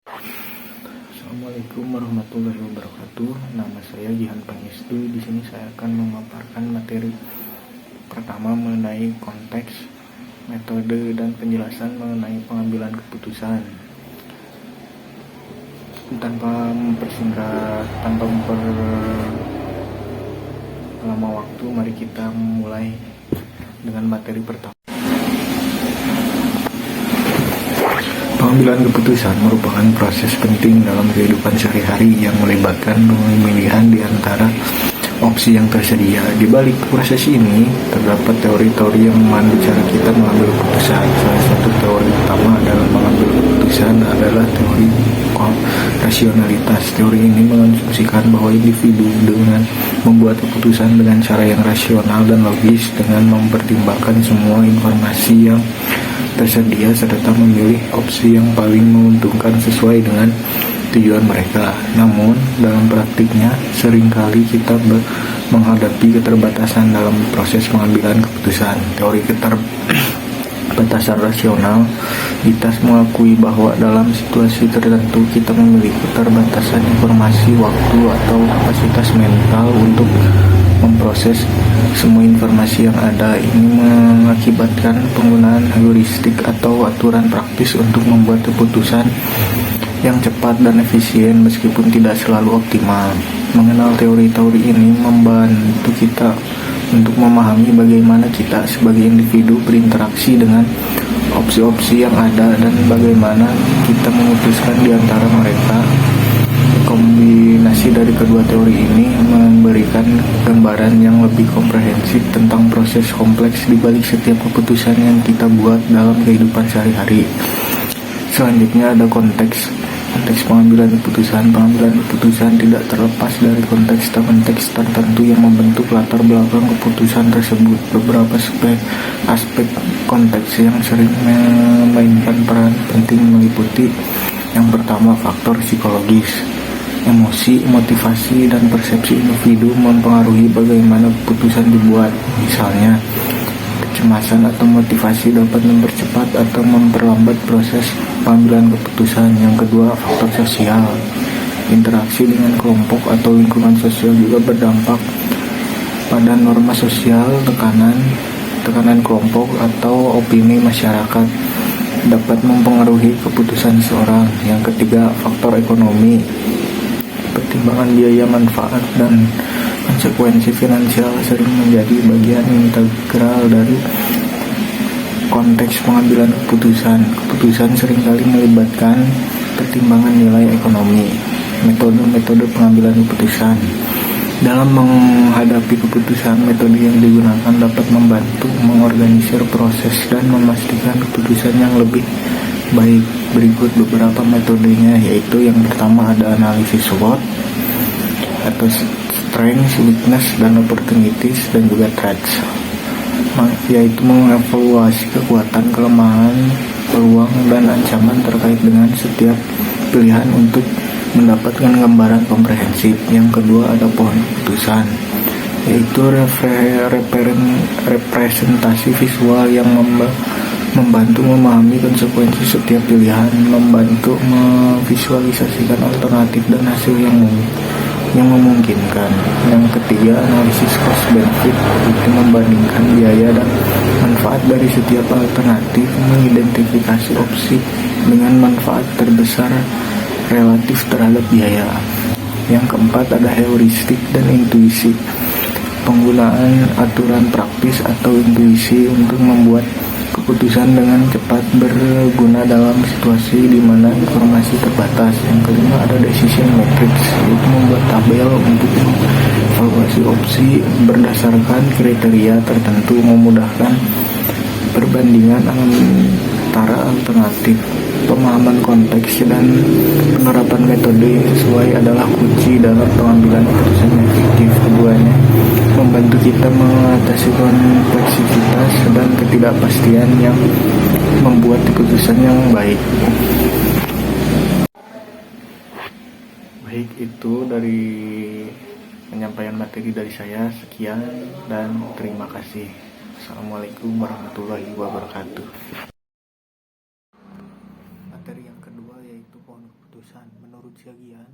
Assalamualaikum warahmatullahi wabarakatuh. Nama saya Jihan Pangestu. Di sini saya akan memaparkan materi pertama mengenai konteks, metode, dan penjelasan mengenai pengambilan keputusan. Tanpa memperlama waktu, mari kita mulai dengan materi pertama. Pengambilan keputusan merupakan proses penting dalam kehidupan sehari-hari yang melibatkan pemilihan di antara opsi yang tersedia. Di balik proses ini, terdapat teori-teori yang memandu cara kita mengambil keputusan. Salah satu teori utama dalam mengambil keputusan adalah teori rasionalitas. Teori ini mengasumsikan bahwa individu dengan membuat keputusan dengan cara yang rasional dan logis dengan mempertimbangkan semua informasi yang tersedia serta memilih opsi yang paling menguntungkan sesuai dengan tujuan mereka. Namun, dalam praktiknya, seringkali kita menghadapi keterbatasan dalam proses pengambilan keputusan. Teori keterbatasan rasional kita mengakui bahwa dalam situasi tertentu kita memiliki keterbatasan informasi, waktu, atau kapasitas mental untuk memproses semua informasi yang ada. Ini mengakibatkan penggunaan heuristik atau aturan praktis untuk membuat keputusan yang cepat dan efisien meskipun tidak selalu optimal. Mengenal teori-teori ini membantu kita untuk memahami bagaimana kita sebagai individu berinteraksi dengan opsi-opsi yang ada dan bagaimana kita memutuskan di antara mereka. Kombinasi dari kedua teori ini memberikan gambaran yang lebih komprehensif tentang proses kompleks di balik setiap keputusan yang kita buat dalam kehidupan sehari-hari. Selanjutnya ada konteks pengambilan keputusan. Pengambilan keputusan tidak terlepas dari konteks tertentu yang membentuk latar belakang keputusan tersebut. Beberapa aspek konteks yang sering memainkan peran penting meliputi: yang pertama, faktor psikologis. Emosi, motivasi, dan persepsi individu mempengaruhi bagaimana keputusan dibuat. Misalnya, kecemasan atau motivasi dapat mempercepat atau memperlambat proses pengambilan keputusan. Yang kedua, faktor sosial. Interaksi dengan kelompok atau lingkungan sosial juga berdampak pada norma sosial, tekanan kelompok, atau opini masyarakat dapat mempengaruhi keputusan seseorang. Yang ketiga, faktor ekonomi. Pertimbangan biaya, manfaat, dan konsekuensi finansial sering menjadi bagian integral dari konteks pengambilan keputusan. Keputusan seringkali melibatkan pertimbangan nilai ekonomi. Metode pengambilan keputusan. Dalam menghadapi keputusan, metode yang digunakan dapat membantu mengorganisir proses dan memastikan keputusan yang lebih baik. Berikut beberapa metodenya, yaitu yang pertama ada analisis SWOT atau strengths, weakness, dan opportunities, dan juga threats, yaitu mengevaluasi kekuatan, kelemahan, peluang, dan ancaman terkait dengan setiap pilihan untuk mendapatkan gambaran komprehensif. Yang kedua ada pohon keputusan, yaitu representasi visual yang membantu memahami konsekuensi setiap pilihan, membantu memvisualisasikan alternatif dan hasil yang memungkinkan. Yang ketiga, analisis cost benefit, itu membandingkan biaya dan manfaat dari setiap alternatif, mengidentifikasi opsi dengan manfaat terbesar relatif terhadap biaya. Yang keempat ada heuristik dan intuisi, penggunaan aturan praktis atau intuisi untuk membuat keputusan dengan cepat berguna dalam situasi di mana informasi terbatas. Yang kelima ada decision matrix, yaitu membuat tabel untuk evaluasi opsi berdasarkan kriteria tertentu, memudahkan perbandingan antara alternatif. Pemahaman konteks dan penerapan metode yang sesuai adalah kunci dalam pengambilan keputusan yang efektif. Keduanya membantu kita mengatasi kompleksitas dan ketidakpastian yang membuat keputusan yang baik. Baik, itu dari penyampaian materi dari saya. Sekian dan terima kasih. Assalamualaikum warahmatullahi wabarakatuh. Materi yang kedua yaitu pohon keputusan. keputusan. Menurut Syagian,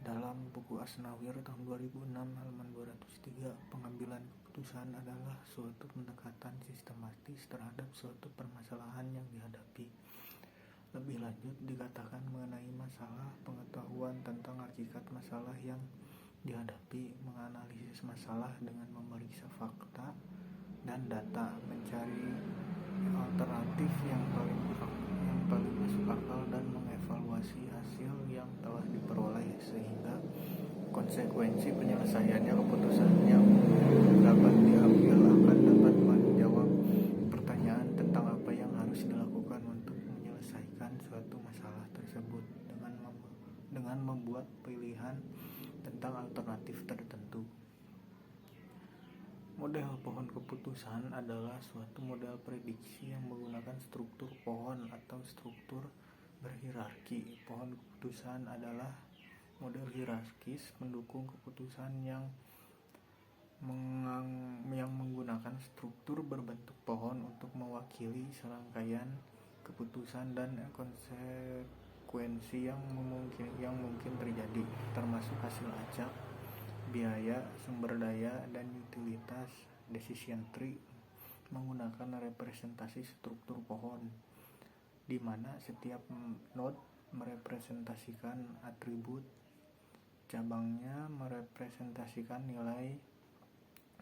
dalam buku Asnawir tahun 2006 halaman 203, pengambilan keputusan adalah suatu pendekatan sistematis terhadap suatu permasalahan yang dihadapi. Lebih lanjut, dikatakan mengenai masalah, pengetahuan tentang hakikat masalah yang dihadapi, menganalisis masalah dengan memeriksa fakta dan data, mencari alternatif yang paling masuk akal dan mengevaluasi hasil yang telah diperoleh sehingga konsekuensi penyelesaiannya keputusan yang dapat diambil akan dapat menjawab pertanyaan tentang apa yang harus dilakukan untuk menyelesaikan suatu masalah tersebut dengan membuat pilihan tentang alternatif tertentu. Model pohon keputusan adalah suatu model prediksi yang menggunakan struktur pohon atau struktur berhierarki. Pohon keputusan adalah model hierarkis pendukung keputusan yang menggunakan struktur berbentuk pohon untuk mewakili serangkaian keputusan dan konsekuensi yang mungkin terjadi, termasuk hasil acak, biaya, sumber daya, dan utilitas. Decision tree menggunakan representasi struktur pohon, di mana setiap node merepresentasikan atribut, cabangnya merepresentasikan nilai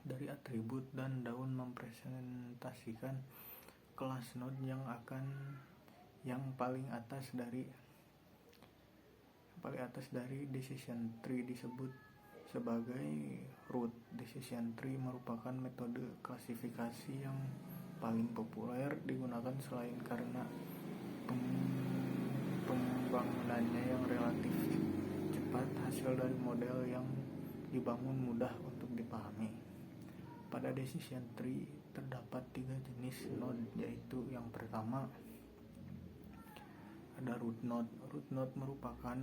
dari atribut, dan daun merepresentasikan kelas node yang paling atas dari decision tree disebut sebagai root. Decision tree merupakan metode klasifikasi yang paling populer digunakan selain karena pembangunannya yang relatif cepat. Hasil dari model yang dibangun mudah untuk dipahami. Pada decision tree terdapat 3 jenis node, yaitu yang pertama ada root node. Root node merupakan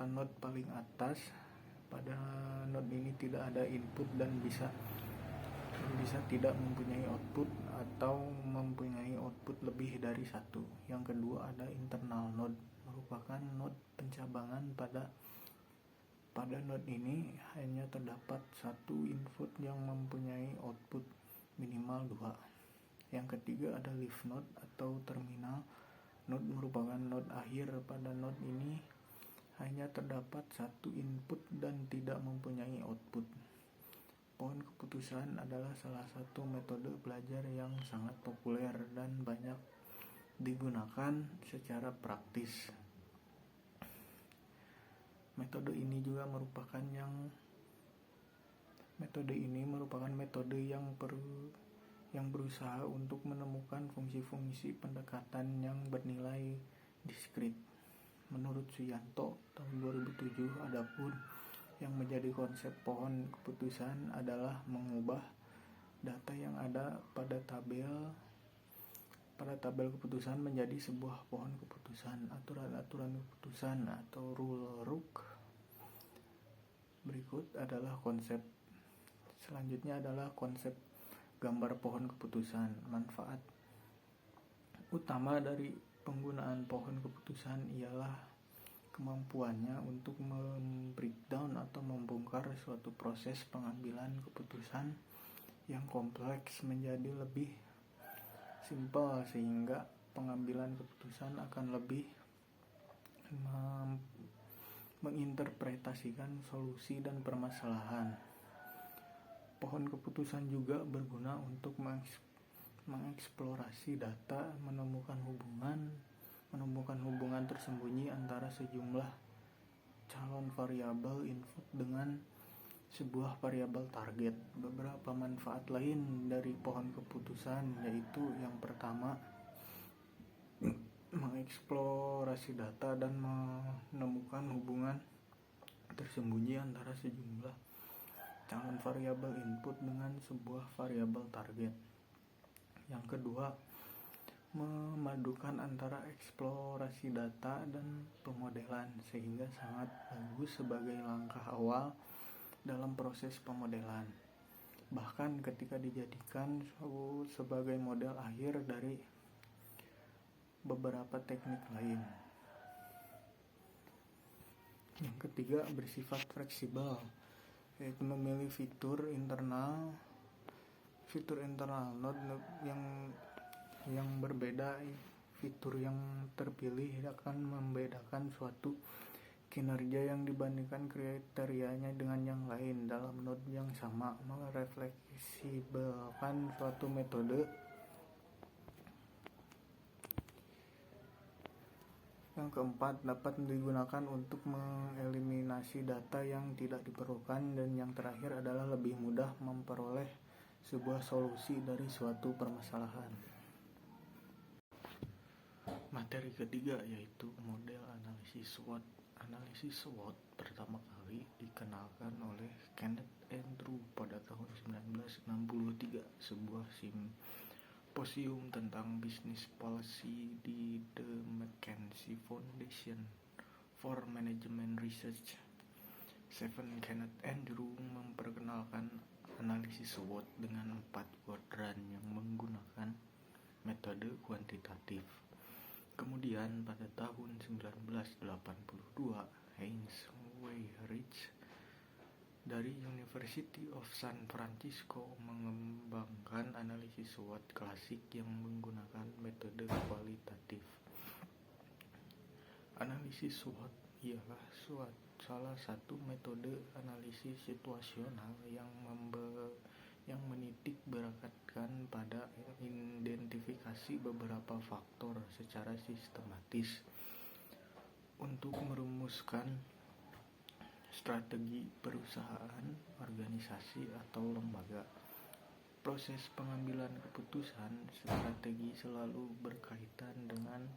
node paling atas. Pada node ini tidak ada input dan bisa tidak mempunyai output atau mempunyai output lebih dari satu. Yang kedua ada internal node, merupakan node pencabangan. Pada node ini hanya terdapat satu input yang mempunyai output minimal 2. Yang ketiga ada leaf node atau terminal node, merupakan node akhir. Pada node ini hanya terdapat satu input dan tidak mempunyai output. Pohon keputusan adalah salah satu metode belajar yang sangat populer dan banyak digunakan secara praktis. Metode ini merupakan metode yang berusaha untuk menemukan fungsi-fungsi pendekatan yang bernilai diskrit. Menurut Suyanto tahun 2007, adapun yang menjadi konsep pohon keputusan adalah mengubah data yang ada pada tabel keputusan menjadi sebuah pohon keputusan. Aturan-aturan keputusan atau rule rook berikut adalah konsep. Selanjutnya adalah konsep gambar pohon keputusan. Manfaat utama dari penggunaan pohon keputusan ialah kemampuannya untuk membreakdown atau membongkar suatu proses pengambilan keputusan yang kompleks menjadi lebih simpel, sehingga pengambilan keputusan akan lebih menginterpretasikan solusi dan permasalahan. Pohon keputusan juga berguna untuk mengeksplorasi data, menemukan hubungan tersembunyi antara sejumlah calon variabel input dengan sebuah variabel target. Beberapa manfaat lain dari pohon keputusan yaitu yang pertama, mengeksplorasi data dan menemukan hubungan tersembunyi antara sejumlah calon variabel input dengan sebuah variabel target. Yang kedua, memadukan antara eksplorasi data dan pemodelan, sehingga sangat bagus sebagai langkah awal dalam proses pemodelan. Bahkan ketika dijadikan sebagai model akhir dari beberapa teknik lain. Yang ketiga, bersifat fleksibel, yaitu memilih fitur internal node yang berbeda. Fitur yang terpilih akan membedakan suatu kinerja yang dibandingkan kriterianya dengan yang lain dalam node yang sama, merefleksibelkan suatu metode. Yang keempat, dapat digunakan untuk mengeliminasi data yang tidak diperlukan. Dan yang terakhir adalah lebih mudah memperoleh sebuah solusi dari suatu permasalahan. Materi ketiga yaitu model analisis SWOT. Analisis SWOT pertama kali dikenalkan oleh Kenneth Andrew pada tahun 1963, sebuah simposium tentang business policy di The McKinsey Foundation for Management Research. Kenneth Andrew memperkenalkan analisis SWOT dengan 4 kuadran yang menggunakan metode kuantitatif. Kemudian pada tahun 1982, Heinz Weyrich dari University of San Francisco mengembangkan analisis SWOT klasik yang menggunakan metode kualitatif. Analisis SWOT ialah salah satu metode analisis situasional yang menitik beratkan pada identifikasi beberapa faktor secara sistematis untuk merumuskan strategi perusahaan, organisasi, atau lembaga. Proses pengambilan keputusan strategi selalu berkaitan dengan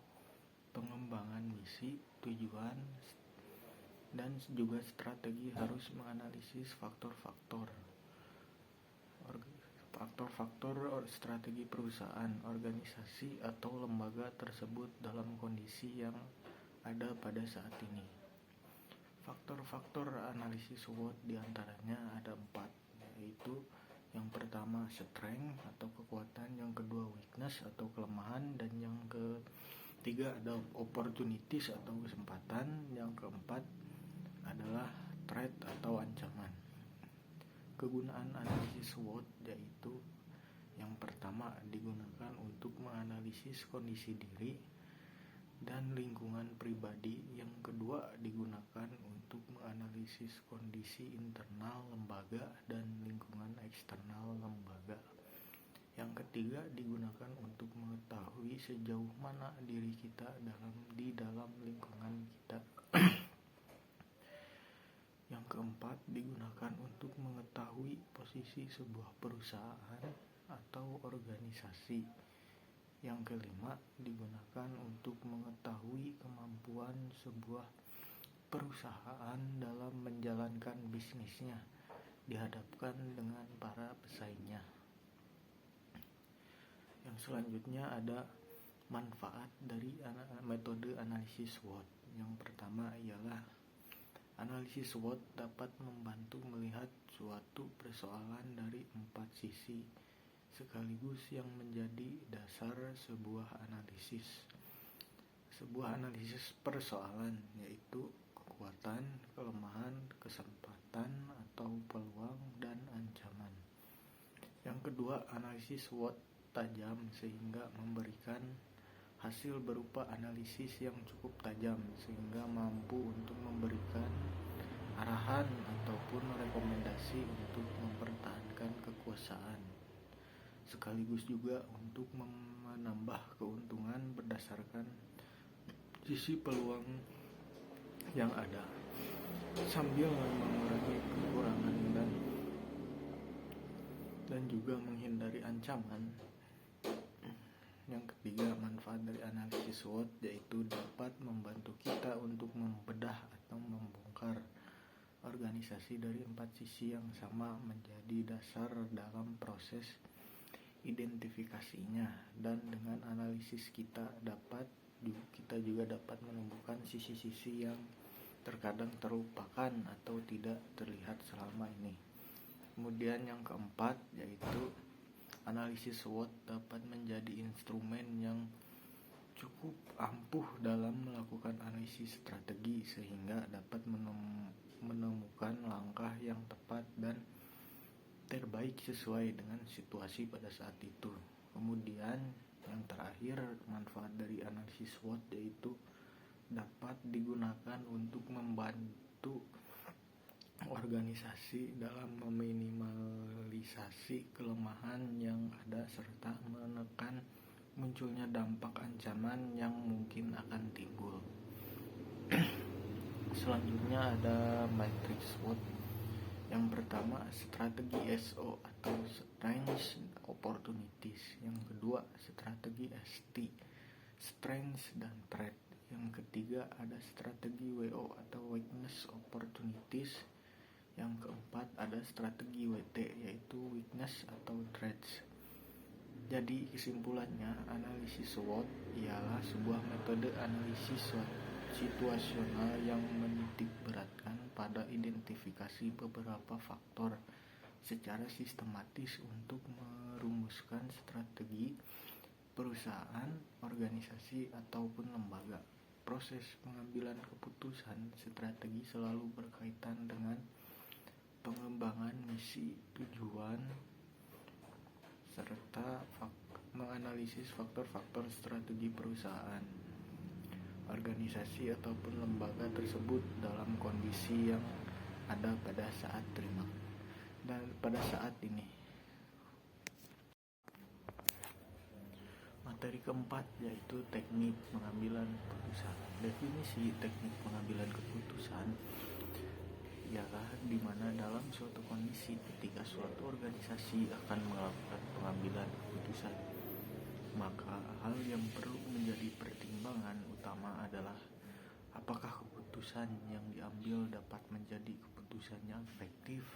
pengembangan misi, tujuan, dan juga strategi harus menganalisis faktor-faktor strategi perusahaan, organisasi, atau lembaga tersebut dalam kondisi yang ada pada saat ini. Faktor-faktor analisis SWOT diantaranya ada 4, yaitu yang pertama strength atau kekuatan, yang kedua weakness atau kelemahan, dan yang ketiga ada opportunities atau kesempatan, yang keempat adalah threat atau ancaman. Kegunaan analisis SWOT yaitu yang pertama digunakan untuk menganalisis kondisi diri dan lingkungan pribadi, yang kedua digunakan untuk menganalisis kondisi internal lembaga dan lingkungan eksternal lembaga, yang ketiga digunakan untuk mengetahui sejauh mana diri kita di dalam lingkungan kita. Yang keempat digunakan untuk mengetahui posisi sebuah perusahaan atau organisasi. Yang kelima digunakan untuk mengetahui kemampuan sebuah perusahaan dalam menjalankan bisnisnya dihadapkan dengan para pesaingnya. Yang selanjutnya ada manfaat dari metode analisis SWOT. Yang pertama ialah analisis SWOT dapat membantu melihat suatu persoalan dari 4 sisi sekaligus, yang menjadi dasar sebuah analisis persoalan, yaitu kekuatan, kelemahan, kesempatan atau peluang, dan ancaman. Yang kedua, analisis SWOT tajam sehingga memberikan hasil berupa analisis yang cukup tajam sehingga mampu untuk memberikan arahan ataupun rekomendasi untuk mempertahankan kekuasaan, sekaligus juga untuk menambah keuntungan berdasarkan sisi peluang yang ada, sambil mengurangi kekurangan dan juga menghindari ancaman. Yang ketiga, manfaat dari analisis SWOT yaitu dapat membantu kita untuk membedah atau membongkar organisasi dari 4 sisi yang sama menjadi dasar dalam proses identifikasinya. Dan dengan analisis kita juga dapat menemukan sisi-sisi yang terkadang terlupakan atau tidak terlihat selama ini. Kemudian yang keempat yaitu analisis SWOT dapat menjadi instrumen yang cukup menganalisis strategi sehingga dapat menemukan langkah yang tepat dan terbaik sesuai dengan situasi pada saat itu. Kemudian yang terakhir, manfaat dari analisis SWOT yaitu dapat digunakan untuk membantu organisasi dalam meminimalisasi kelemahan yang ada serta menekan munculnya dampak ancaman yang mungkin akan timbul. Selanjutnya ada matriks SWOT. Yang pertama, strategi SO atau Strengths Opportunities. Yang kedua, strategi ST, Strengths dan Threat. Yang ketiga, ada strategi WO atau Weakness Opportunities. Yang keempat, ada strategi WT, yaitu Weakness atau Threats. Jadi kesimpulannya, analisis SWOT ialah sebuah metode analisis situasional yang menitik beratkan pada identifikasi beberapa faktor secara sistematis untuk merumuskan strategi perusahaan, organisasi, ataupun lembaga. Proses pengambilan keputusan strategi selalu berkaitan dengan pengembangan misi, tujuan, serta menganalisis faktor-faktor strategi perusahaan, organisasi ataupun lembaga tersebut dalam kondisi yang ada pada saat ini. Materi keempat yaitu teknik pengambilan keputusan. Definisi teknik pengambilan keputusan ialah di mana dalam suatu kondisi ketika suatu organisasi akan melakukan pengambilan keputusan, maka hal yang perlu menjadi pertimbangan utama adalah apakah keputusan yang diambil dapat menjadi keputusan yang efektif,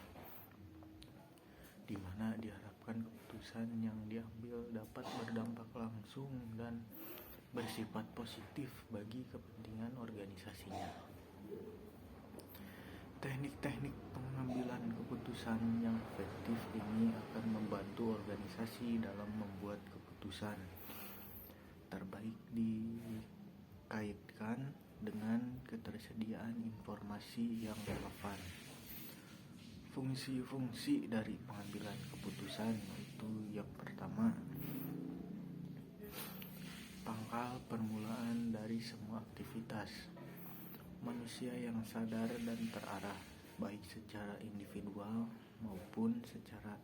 di mana diharapkan keputusan yang diambil dapat berdampak langsung dan bersifat positif bagi kepentingan organisasinya. Teknik-teknik pengambilan keputusan yang efektif ini akan membantu organisasi dalam membuat keputusan terbaik dikaitkan dengan ketersediaan informasi yang relevan. Fungsi-fungsi dari pengambilan keputusan yaitu yang pertama, pangkal permulaan dari semua aktivitas. Manusia yang sadar dan terarah, baik secara individual maupun secara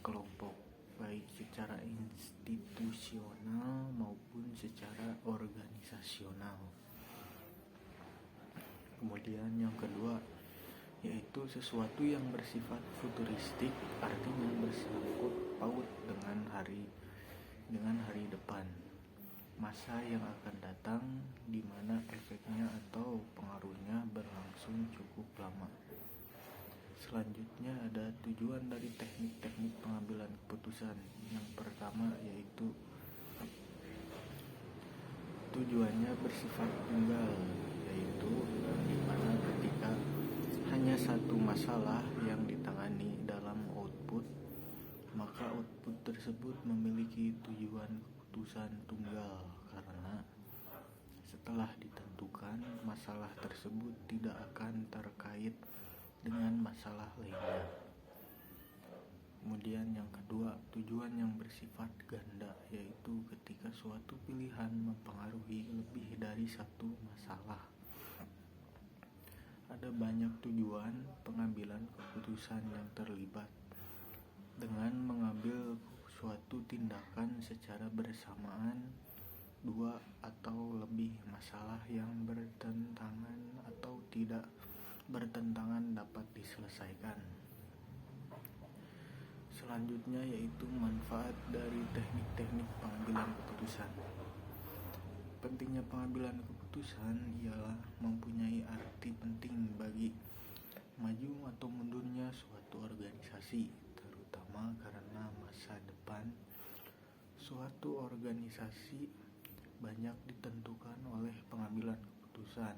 kelompok, baik secara institusional maupun secara organisasional. Kemudian yang kedua, yaitu sesuatu yang bersifat futuristik, artinya bersangkut paut dengan hari depan, masa yang akan datang, di mana efeknya atau pengaruhnya berlangsung cukup lama. Selanjutnya ada tujuan dari teknik-teknik pengambilan keputusan. Yang pertama yaitu tujuannya bersifat tunggal, yaitu di mana ketika hanya satu masalah yang ditangani dalam output, maka output tersebut memiliki tujuan keputusan tunggal karena setelah ditentukan masalah tersebut tidak akan terkait dengan masalah lainnya. Kemudian yang kedua, tujuan yang bersifat ganda, yaitu ketika suatu pilihan mempengaruhi lebih dari satu masalah. Ada banyak tujuan pengambilan keputusan yang terlibat dengan mengambil suatu tindakan secara bersamaan. Dua atau lebih masalah yang bertentangan atau tidak bertentangan dapat diselesaikan. Selanjutnya yaitu manfaat dari teknik-teknik pengambilan keputusan. Pentingnya pengambilan keputusan ialah mempunyai arti penting bagi maju atau mundurnya suatu organisasi, terutama karena masa depan suatu organisasi banyak ditentukan oleh pengambilan keputusan.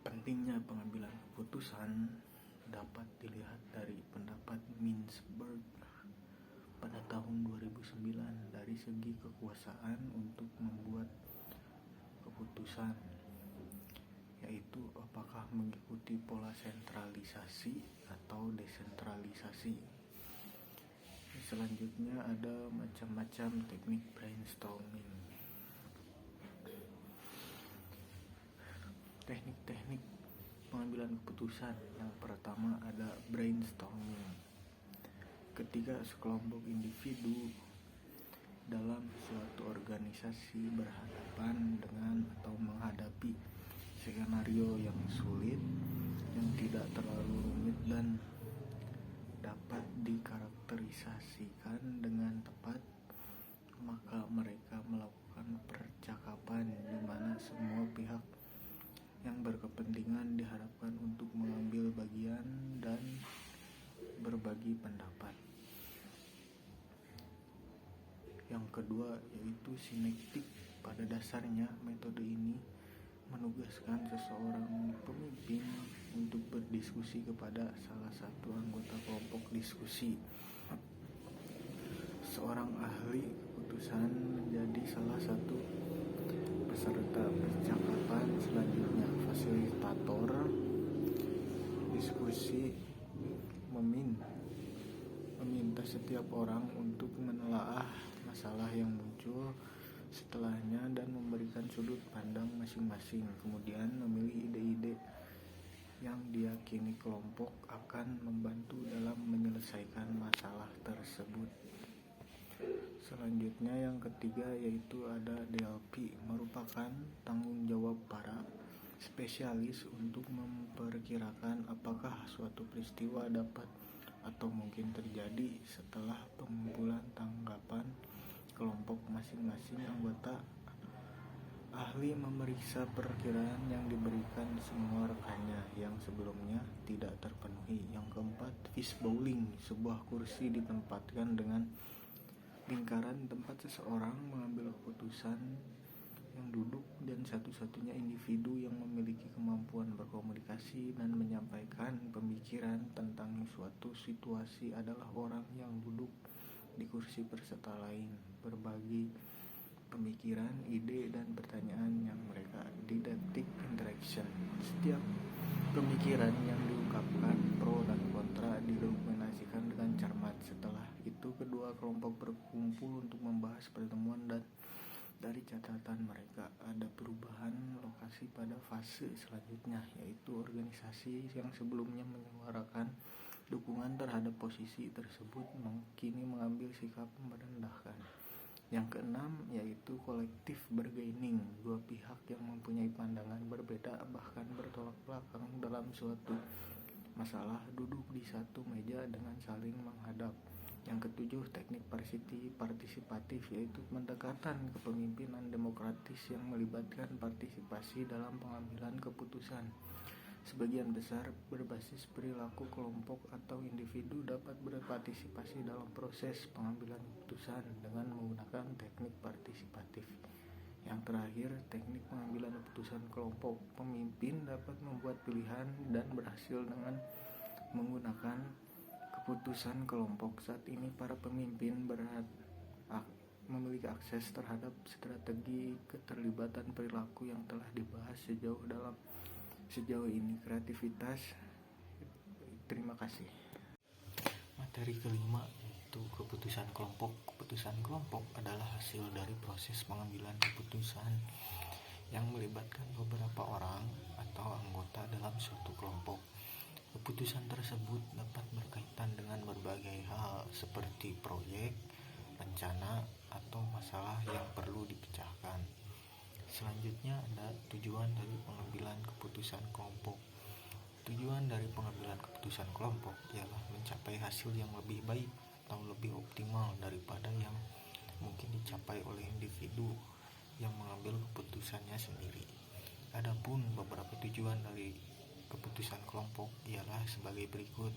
Pentingnya pengambilan keputusan dapat dilihat dari pendapat Mintzberg pada tahun 2009 dari segi kekuasaan untuk membuat keputusan, yaitu apakah mengikuti pola sentralisasi atau desentralisasi. Selanjutnya ada macam-macam teknik brainstorming. Teknik-teknik pengambilan keputusan. Yang pertama ada brainstorming. Ketika sekelompok individu dalam suatu organisasi berhadapan dengan atau menghadapi skenario yang sulit, yang tidak terlalu rumit dan dapat dikarakterisasikan dengan tepat, maka mereka melakukan percakapan di mana semua pihak yang berkepentingan diharapkan untuk mengambil bagian dan berbagi pendapat. Yang kedua yaitu sinektik. Pada dasarnya metode ini menugaskan seseorang pemimpin untuk berdiskusi kepada salah satu anggota kelompok diskusi. Seorang ahli keputusan menjadi salah satu peserta percakapan. Selanjutnya fasilitator diskusi meminta setiap orang untuk menelaah masalah yang muncul setelahnya dan memberikan sudut pandang masing-masing, kemudian memilih ide-ide yang diyakini kelompok akan membantu dalam menyelesaikan masalah tersebut. Selanjutnya yang ketiga yaitu ada DLP, merupakan tanggung jawab para spesialis untuk memperkirakan apakah suatu peristiwa dapat atau mungkin terjadi. Setelah pengumpulan tanggapan kelompok masing-masing anggota, ahli memeriksa perkiraan yang diberikan semua rekannya yang sebelumnya tidak terpenuhi. Yang keempat, fishbowling, sebuah kursi ditempatkan dengan lingkaran tempat seseorang mengambil keputusan yang duduk, dan satu-satunya individu yang memiliki kemampuan berkomunikasi dan menyampaikan pemikiran tentang suatu situasi adalah orang yang duduk di kursi peserta lain, berbagi pemikiran, ide, dan pertanyaan yang mereka. Didactic interaction, setiap pemikiran yang diungkapkan pro dan kontra didokumentasikan dengan cermat. Setelah itu kedua kelompok berkumpul untuk membahas pertemuan, dan dari catatan mereka ada perubahan lokasi pada fase selanjutnya, yaitu organisasi yang sebelumnya menyuarakan dukungan terhadap posisi tersebut kini mengambil sikap merendahkan. Yang keenam yaitu collective bargaining, dua pihak yang mempunyai pandangan berbeda bahkan bertolak belakang dalam suatu masalah duduk di satu meja dengan saling menghadap. Yang ketujuh, teknik partisipatif, yaitu pendekatan kepemimpinan demokratis yang melibatkan partisipasi dalam pengambilan keputusan. Sebagian besar berbasis perilaku kelompok atau individu dapat berpartisipasi dalam proses pengambilan keputusan dengan menggunakan teknik partisipatif. Yang terakhir, teknik pengambilan keputusan kelompok. Pemimpin dapat membuat pilihan dan berhasil dengan menggunakan keputusan kelompok. Saat ini para pemimpin memiliki akses terhadap strategi keterlibatan perilaku yang telah dibahas sejauh ini. Kreativitas. Terima kasih. Materi kelima yaitu keputusan kelompok. Keputusan kelompok adalah hasil dari proses pengambilan keputusan yang melibatkan beberapa orang atau anggota dalam suatu kelompok. Keputusan tersebut dapat berkaitan dengan berbagai hal seperti proyek, rencana, atau masalah yang perlu dipecahkan. Selanjutnya ada tujuan dari pengambilan keputusan kelompok. Tujuan dari pengambilan keputusan kelompok ialah mencapai hasil yang lebih baik atau lebih optimal daripada yang mungkin dicapai oleh individu yang mengambil keputusannya sendiri. Adapun beberapa tujuan dari keputusan kelompok ialah sebagai berikut.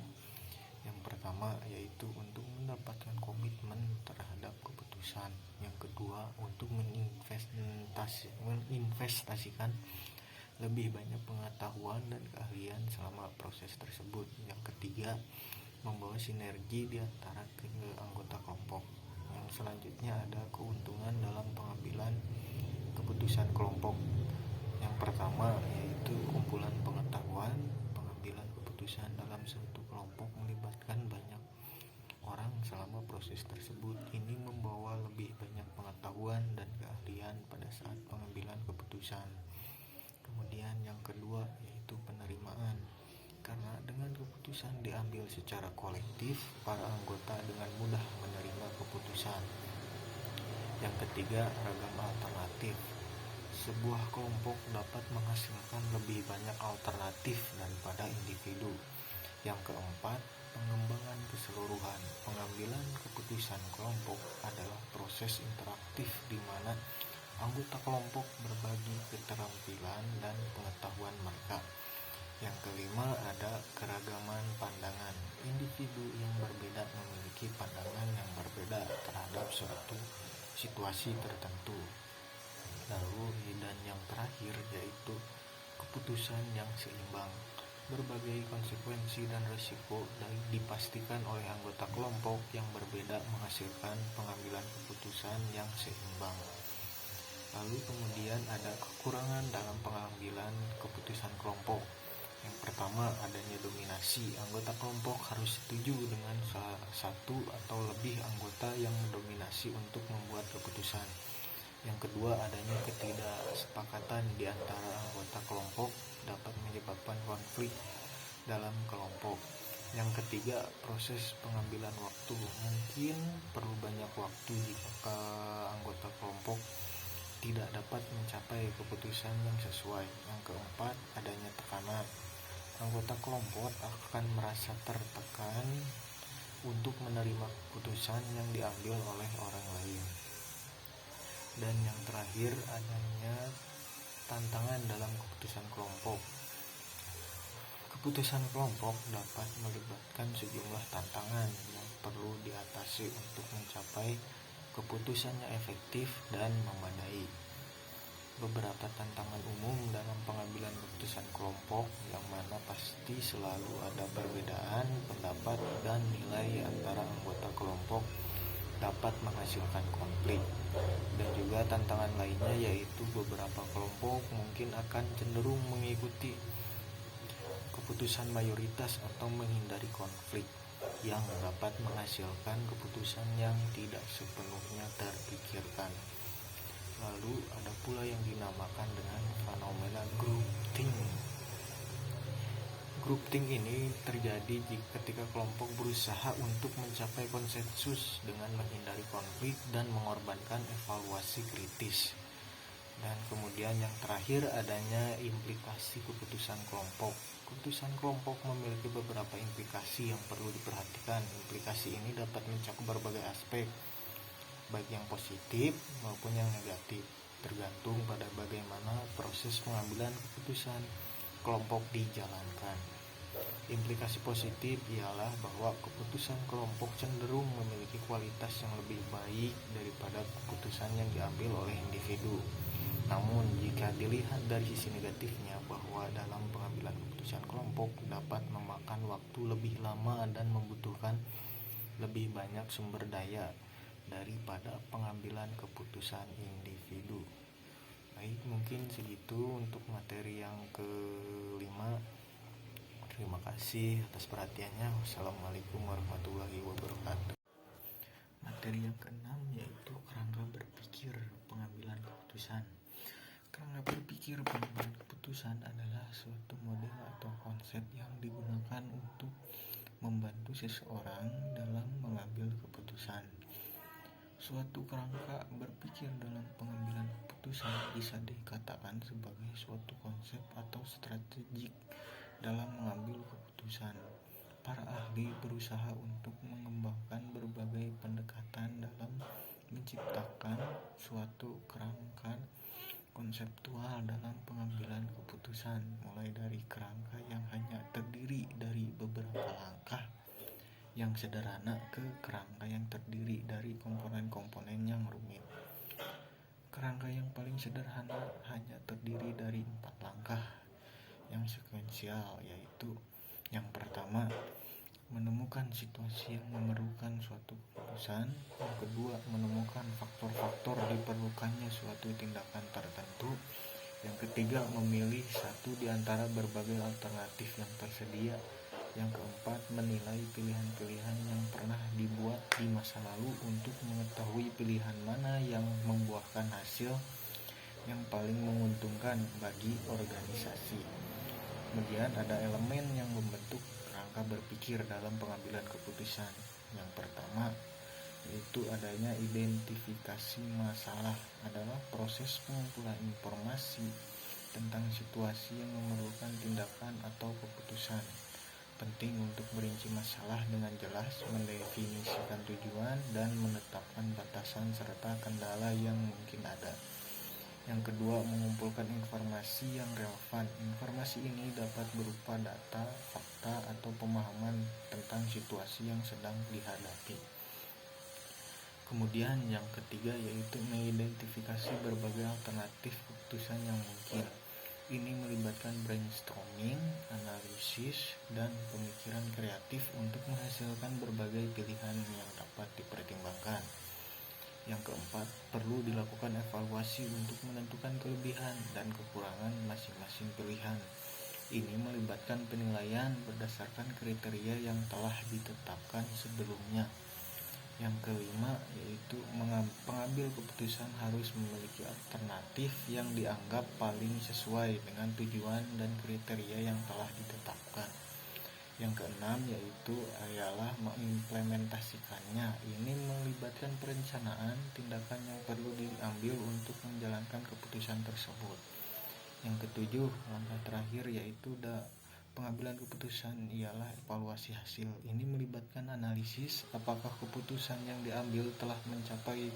Yang pertama yaitu untuk mendapatkan komitmen terhadap keputusan. Yang kedua, untuk menginvestasikan lebih banyak pengetahuan dan keahlian selama proses tersebut. Yang ketiga, membawa sinergi di antara anggota kelompok. Yang selanjutnya ada keuntungan dalam pengambilan keputusan kelompok. Yang pertama yaitu kumpulan pengetahuan. Pengambilan keputusan dalam suatu kelompok melibatkan banyak orang selama proses tersebut. Ini membawa lebih banyak pengetahuan dan keahlian pada saat pengambilan keputusan. Kemudian yang kedua yaitu penerimaan. Karena dengan keputusan diambil secara kolektif, para anggota dengan mudah menerima keputusan. Yang ketiga, ragam alternatif. Sebuah kelompok dapat menghasilkan lebih banyak alternatif daripada individu. Yang keempat, pengembangan keseluruhan. Pengambilan keputusan kelompok adalah proses interaktif di mana anggota kelompok berbagi keterampilan dan pengetahuan mereka. Yang kelima, ada keragaman pandangan. Individu yang berbeda memiliki pandangan yang berbeda terhadap suatu situasi tertentu. Lalu dan yang terakhir yaitu keputusan yang seimbang. Berbagai konsekuensi dan risiko dipastikan oleh anggota kelompok yang berbeda menghasilkan pengambilan keputusan yang seimbang. Lalu kemudian ada kekurangan dalam pengambilan keputusan kelompok. Yang pertama, adanya dominasi. Anggota kelompok harus setuju dengan salah satu atau lebih anggota yang mendominasi untuk membuat keputusan. Yang kedua, adanya ketidaksepakatan di antara anggota kelompok dapat menyebabkan konflik dalam kelompok. Yang ketiga, proses pengambilan waktu. Mungkin perlu banyak waktu jika anggota kelompok tidak dapat mencapai keputusan yang sesuai. Yang keempat, adanya tekanan. Anggota kelompok akan merasa tertekan untuk menerima keputusan yang diambil oleh orang lain. Dan yang terakhir, adanya tantangan dalam keputusan kelompok. Keputusan kelompok dapat melibatkan sejumlah tantangan yang perlu diatasi untuk mencapai keputusan yang efektif dan memadai. Beberapa tantangan umum dalam pengambilan keputusan kelompok yang mana pasti selalu ada perbedaan pendapat dan nilai antara anggota kelompok dapat menghasilkan konflik. Dan juga tantangan lainnya yaitu beberapa kelompok mungkin akan cenderung mengikuti keputusan mayoritas atau menghindari konflik yang dapat menghasilkan keputusan yang tidak sepenuhnya terpikirkan. Lalu ada pula yang dinamakan dengan fenomena groupthink. Groupthink ini terjadi ketika kelompok berusaha untuk mencapai konsensus dengan menghindari konflik dan mengorbankan evaluasi kritis. Dan kemudian yang terakhir adanya implikasi keputusan kelompok. Keputusan kelompok memiliki beberapa implikasi yang perlu diperhatikan. Implikasi ini dapat mencakup berbagai aspek, baik yang positif maupun yang negatif, tergantung pada bagaimana proses pengambilan keputusan kelompok dijalankan. Implikasi positif ialah bahwa keputusan kelompok cenderung memiliki kualitas yang lebih baik daripada keputusan yang diambil oleh individu. Namun jika dilihat dari sisi negatifnya, bahwa dalam pengambilan keputusan kelompok dapat memakan waktu lebih lama dan membutuhkan lebih banyak sumber daya daripada pengambilan keputusan individu. Baik, mungkin segitu untuk materi yang kelima. Terima kasih atas perhatiannya. Wassalamualaikum warahmatullahi wabarakatuh. Materi yang keenam yaitu kerangka berpikir pengambilan keputusan. Kerangka berpikir pengambilan keputusan adalah suatu model atau konsep yang digunakan untuk membantu seseorang dalam mengambil keputusan. Suatu kerangka berpikir dalam pengambilan keputusan bisa dikatakan sebagai suatu konsep atau strategik dalam mengambil keputusan. Para ahli berusaha untuk mengembangkan berbagai pendekatan dalam menciptakan suatu kerangka konseptual dalam pengambilan keputusan, mulai dari kerangka yang hanya terdiri dari beberapa langkah yang sederhana ke kerangka yang terdiri dari komponen-komponen yang rumit. Kerangka yang paling sederhana hanya terdiri dari 4 langkah yang sekuensial, yaitu yang pertama, menemukan situasi yang memerlukan suatu keputusan. Yang kedua, menemukan faktor-faktor diperlukannya suatu tindakan tertentu. Yang ketiga, memilih satu di antara berbagai alternatif yang tersedia. Yang keempat, menilai pilihan-pilihan yang pernah dibuat di masa lalu untuk mengetahui pilihan mana yang membuahkan hasil yang paling menguntungkan bagi organisasi. Kemudian ada elemen yang membentuk kerangka berpikir dalam pengambilan keputusan. Yang pertama yaitu adanya identifikasi masalah, adalah proses pengumpulan informasi tentang situasi yang memerlukan tindakan atau keputusan. Penting untuk merinci masalah dengan jelas, mendefinisikan tujuan, dan menetapkan batasan serta kendala yang mungkin ada. Yang kedua, mengumpulkan informasi yang relevan. Informasi ini dapat berupa data, fakta, atau pemahaman tentang situasi yang sedang dihadapi. Kemudian yang ketiga yaitu mengidentifikasi berbagai alternatif keputusan yang mungkin. Ini melibatkan brainstorming, analisis, dan pemikiran kreatif untuk menghasilkan berbagai pilihan yang dapat dipertimbangkan. Yang keempat, perlu dilakukan evaluasi untuk menentukan kelebihan dan kekurangan masing-masing pilihan. Ini melibatkan penilaian berdasarkan kriteria yang telah ditetapkan sebelumnya. Yang kelima yaitu pengambil keputusan harus memiliki alternatif yang dianggap paling sesuai dengan tujuan dan kriteria yang telah ditetapkan. Yang keenam yaitu ialah mengimplementasikannya. Ini melibatkan perencanaan tindakan yang perlu diambil untuk menjalankan keputusan tersebut. Yang ketujuh, langkah terakhir yaitu pengambilan keputusan ialah evaluasi hasil. Ini melibatkan analisis apakah keputusan yang diambil telah mencapai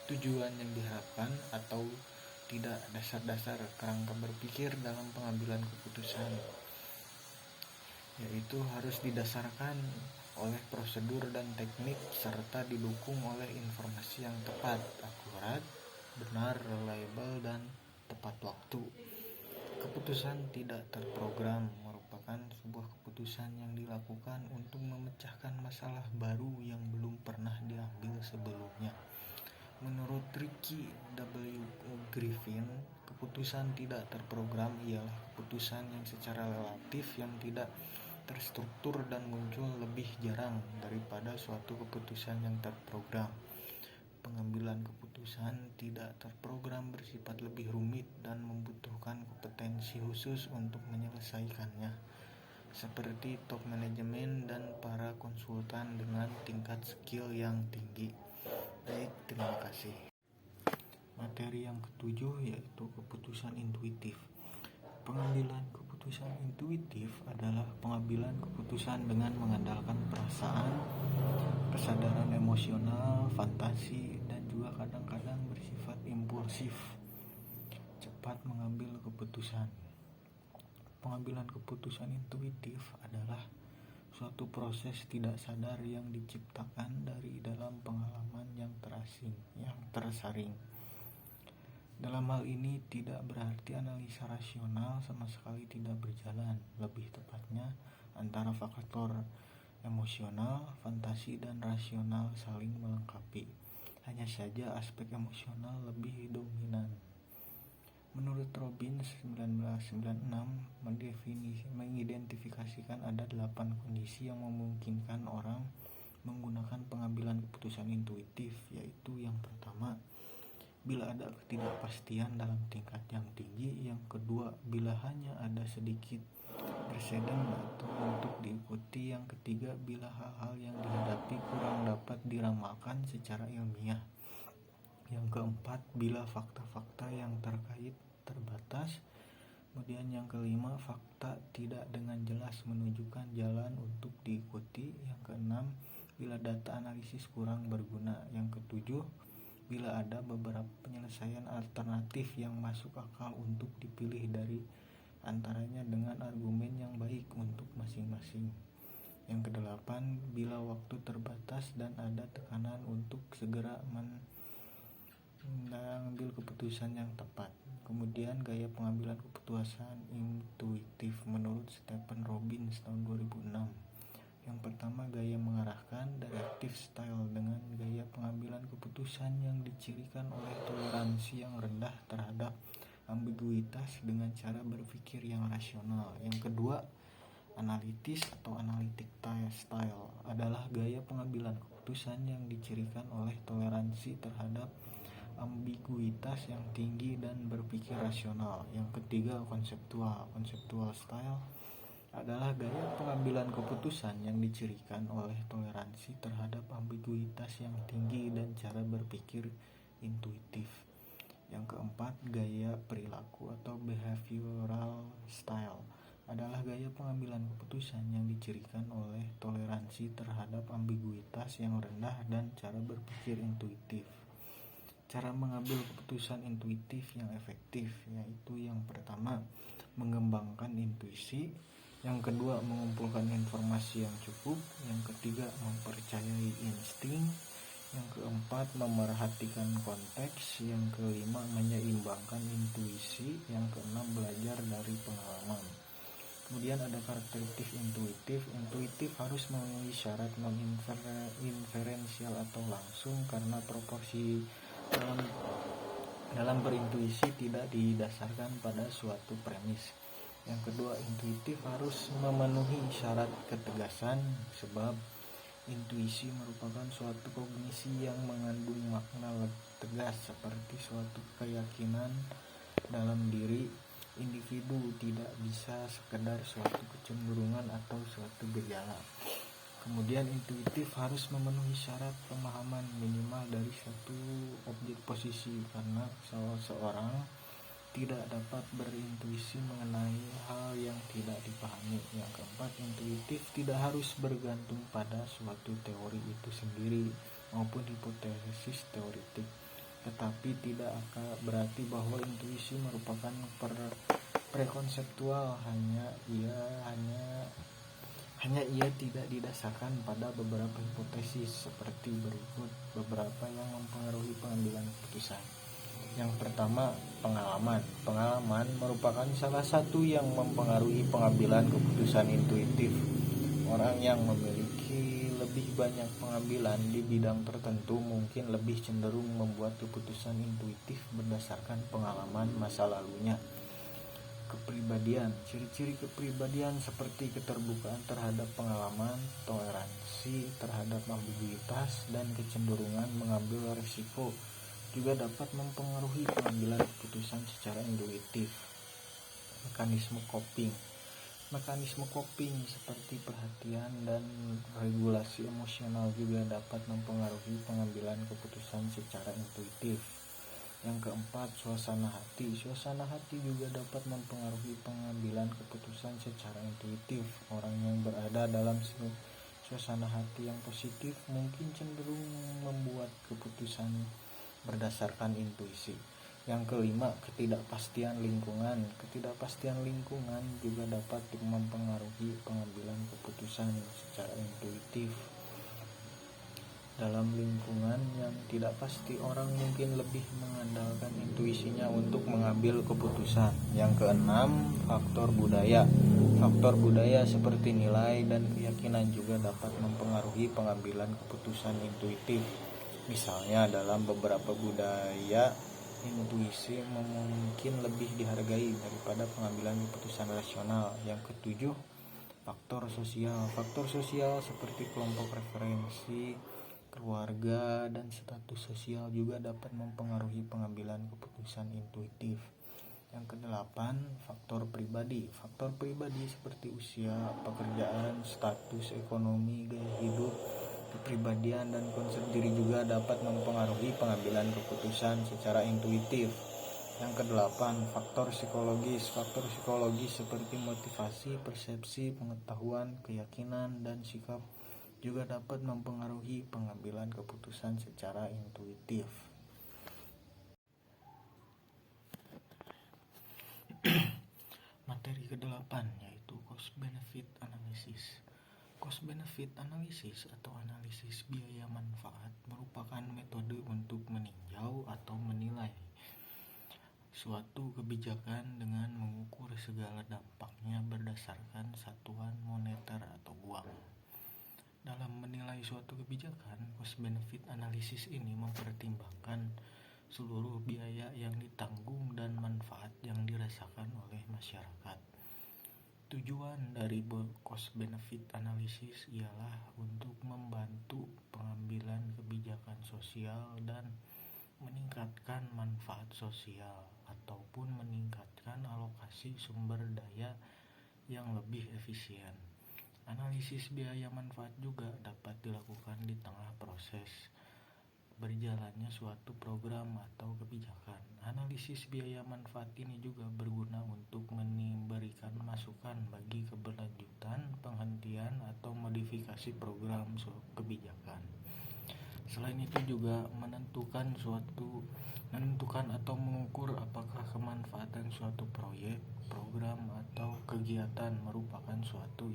tujuan yang diharapkan atau tidak. Dasar-dasar kerangka berpikir dalam pengambilan keputusan yaitu harus didasarkan oleh prosedur dan teknik serta didukung oleh informasi yang tepat, akurat, benar, reliable, dan tepat waktu. Keputusan tidak terprogram merupakan sebuah keputusan yang dilakukan untuk memecahkan masalah baru yang belum pernah diambil sebelumnya. Menurut Ricky W. Griffin, keputusan tidak terprogram ialah keputusan yang secara relatif yang tidak terstruktur dan muncul lebih jarang daripada suatu keputusan yang terprogram. Pengambilan keputusan tidak terprogram bersifat lebih rumit dan membutuhkan kompetensi khusus untuk menyelesaikannya, seperti top manajemen dan para konsultan dengan tingkat skill yang tinggi. Baik, terima kasih. Materi yang ketujuh yaitu keputusan intuitif. Pengambilan keputusan intuitif adalah pengambilan keputusan dengan mengandalkan perasaan, kesadaran emosional, fantasi, dan juga kadang-kadang bersifat impulsif. Cepat mengambil keputusan. Pengambilan keputusan intuitif adalah suatu proses tidak sadar yang diciptakan dari dalam pengalaman yang tersaring. Dalam hal ini tidak berarti analisa rasional sama sekali tidak berjalan. Lebih tepatnya antara faktor emosional, fantasi, dan rasional saling melengkapi. Hanya saja aspek emosional lebih dominan. Menurut Robbins 1996 mengidentifikasikan ada 8 kondisi yang memungkinkan orang menggunakan pengambilan keputusan intuitif, yaitu yang pertama, bila ada ketidakpastian dalam tingkat yang tinggi. Yang kedua, bila hanya ada sedikit preseden atau untuk diikuti. Yang ketiga, bila hal-hal yang dihadapi kurang dapat diramalkan secara ilmiah. Yang keempat, bila fakta-fakta yang terkait terbatas. Kemudian yang kelima, fakta tidak dengan jelas menunjukkan jalan untuk diikuti. Yang keenam, bila data analisis kurang berguna. Yang ketujuh, bila ada beberapa penyelesaian alternatif yang masuk akal untuk dipilih dari antaranya dengan argumen yang baik untuk masing-masing. Yang kedelapan, bila waktu terbatas dan ada tekanan untuk segera mengambil keputusan yang tepat. Kemudian gaya pengambilan keputusan intuitif menurut Stephen Robbins tahun 2006. Yang pertama, gaya mengarahkan directive style dengan gaya pengambilan keputusan yang dicirikan oleh toleransi yang rendah terhadap ambiguitas dengan cara berpikir yang rasional. Yang kedua, analitis atau analytic style adalah gaya pengambilan keputusan yang dicirikan oleh toleransi terhadap ambiguitas yang tinggi dan berpikir rasional. Yang ketiga, konseptual style adalah gaya pengambilan keputusan yang dicirikan oleh toleransi terhadap ambiguitas yang tinggi dan cara berpikir intuitif. Yang keempat, gaya perilaku atau behavioral style adalah gaya pengambilan keputusan yang dicirikan oleh toleransi terhadap ambiguitas yang rendah dan cara berpikir intuitif. Cara mengambil keputusan intuitif yang efektif yaitu yang pertama, mengembangkan intuisi, yang kedua, mengumpulkan informasi yang cukup, yang ketiga, mempercayai insting, yang keempat, memerhatikan konteks, yang kelima, menyeimbangkan intuisi, yang keenam, belajar dari pengalaman. Kemudian ada karakteristik intuitif. Intuitif harus memenuhi syarat non-inferensial atau langsung karena proporsi dalam berintuisi tidak didasarkan pada suatu premis. Yang kedua, intuitif harus memenuhi syarat ketegasan sebab intuisi merupakan suatu kognisi yang mengandung makna tegas seperti suatu keyakinan dalam diri individu, tidak bisa sekedar suatu kecenderungan atau suatu gejala. Kemudian intuitif harus memenuhi syarat pemahaman minimal dari satu objek posisi karena seseorang tidak dapat berintuisi mengenai hal yang tidak dipahami. Yang keempat, intuitif tidak harus bergantung pada suatu teori itu sendiri maupun hipotesis teoritik, tetapi tidak akan berarti bahwa intuisi merupakan prekonseptual, hanya ia tidak didasarkan pada beberapa hipotesis seperti berikut beberapa yang mempengaruhi pengambilan keputusan. Yang pertama, pengalaman. Pengalaman merupakan salah satu yang mempengaruhi pengambilan keputusan intuitif. Orang yang memiliki lebih banyak pengambilan di bidang tertentu mungkin lebih cenderung membuat keputusan intuitif berdasarkan pengalaman masa lalunya. Kepribadian. Ciri-ciri kepribadian seperti keterbukaan terhadap pengalaman, toleransi terhadap ambiguitas, dan kecenderungan mengambil risiko juga dapat mempengaruhi pengambilan keputusan secara intuitif. Mekanisme coping seperti perhatian dan regulasi emosional juga dapat mempengaruhi pengambilan keputusan secara intuitif. Yang keempat, suasana hati. Suasana hati juga dapat mempengaruhi pengambilan keputusan secara intuitif. Orang yang berada dalam suasana hati yang positif mungkin cenderung membuat keputusan berdasarkan intuisi. Yang kelima, ketidakpastian lingkungan. Ketidakpastian lingkungan juga dapat mempengaruhi pengambilan keputusan secara intuitif. Dalam lingkungan yang tidak pasti, orang mungkin lebih mengandalkan intuisinya untuk mengambil keputusan. Yang keenam, faktor budaya. Faktor budaya seperti nilai dan keyakinan juga dapat mempengaruhi pengambilan keputusan intuitif. Misalnya, dalam beberapa budaya, intuisi mungkin lebih dihargai daripada pengambilan keputusan rasional. Yang ketujuh, faktor sosial. Faktor sosial seperti kelompok referensi, keluarga, dan status sosial juga dapat mempengaruhi pengambilan keputusan intuitif. Yang kedelapan, faktor pribadi. Faktor pribadi seperti usia, pekerjaan, status ekonomi, gaya hidup, kepribadian, dan konsep diri juga dapat mempengaruhi pengambilan keputusan secara intuitif. Yang kedelapan, faktor psikologis. Faktor psikologis seperti motivasi, persepsi, pengetahuan, keyakinan, dan sikap juga dapat mempengaruhi pengambilan keputusan secara intuitif. Materi ke-8 yaitu cost benefit analysis. Cost benefit analysis atau analisis biaya manfaat merupakan metode untuk meninjau atau menilai suatu kebijakan dengan mengukur segala dampaknya berdasarkan satuan moneter atau uang. Dalam menilai suatu kebijakan, cost benefit analysis ini mempertimbangkan seluruh biaya yang ditanggung dan manfaat yang dirasakan oleh masyarakat. Tujuan dari cost benefit analysis ialah untuk membantu pengambilan kebijakan sosial dan meningkatkan manfaat sosial ataupun meningkatkan alokasi sumber daya yang lebih efisien. Analisis biaya manfaat juga dapat dilakukan di tengah proses berjalannya suatu program atau kebijakan. Analisis biaya manfaat ini juga berguna untuk memberikan masukan bagi keberlanjutan, penghentian, atau modifikasi program kebijakan. Selain itu juga menentukan atau mengukur apakah kemanfaatan suatu proyek, program, atau kegiatan merupakan suatu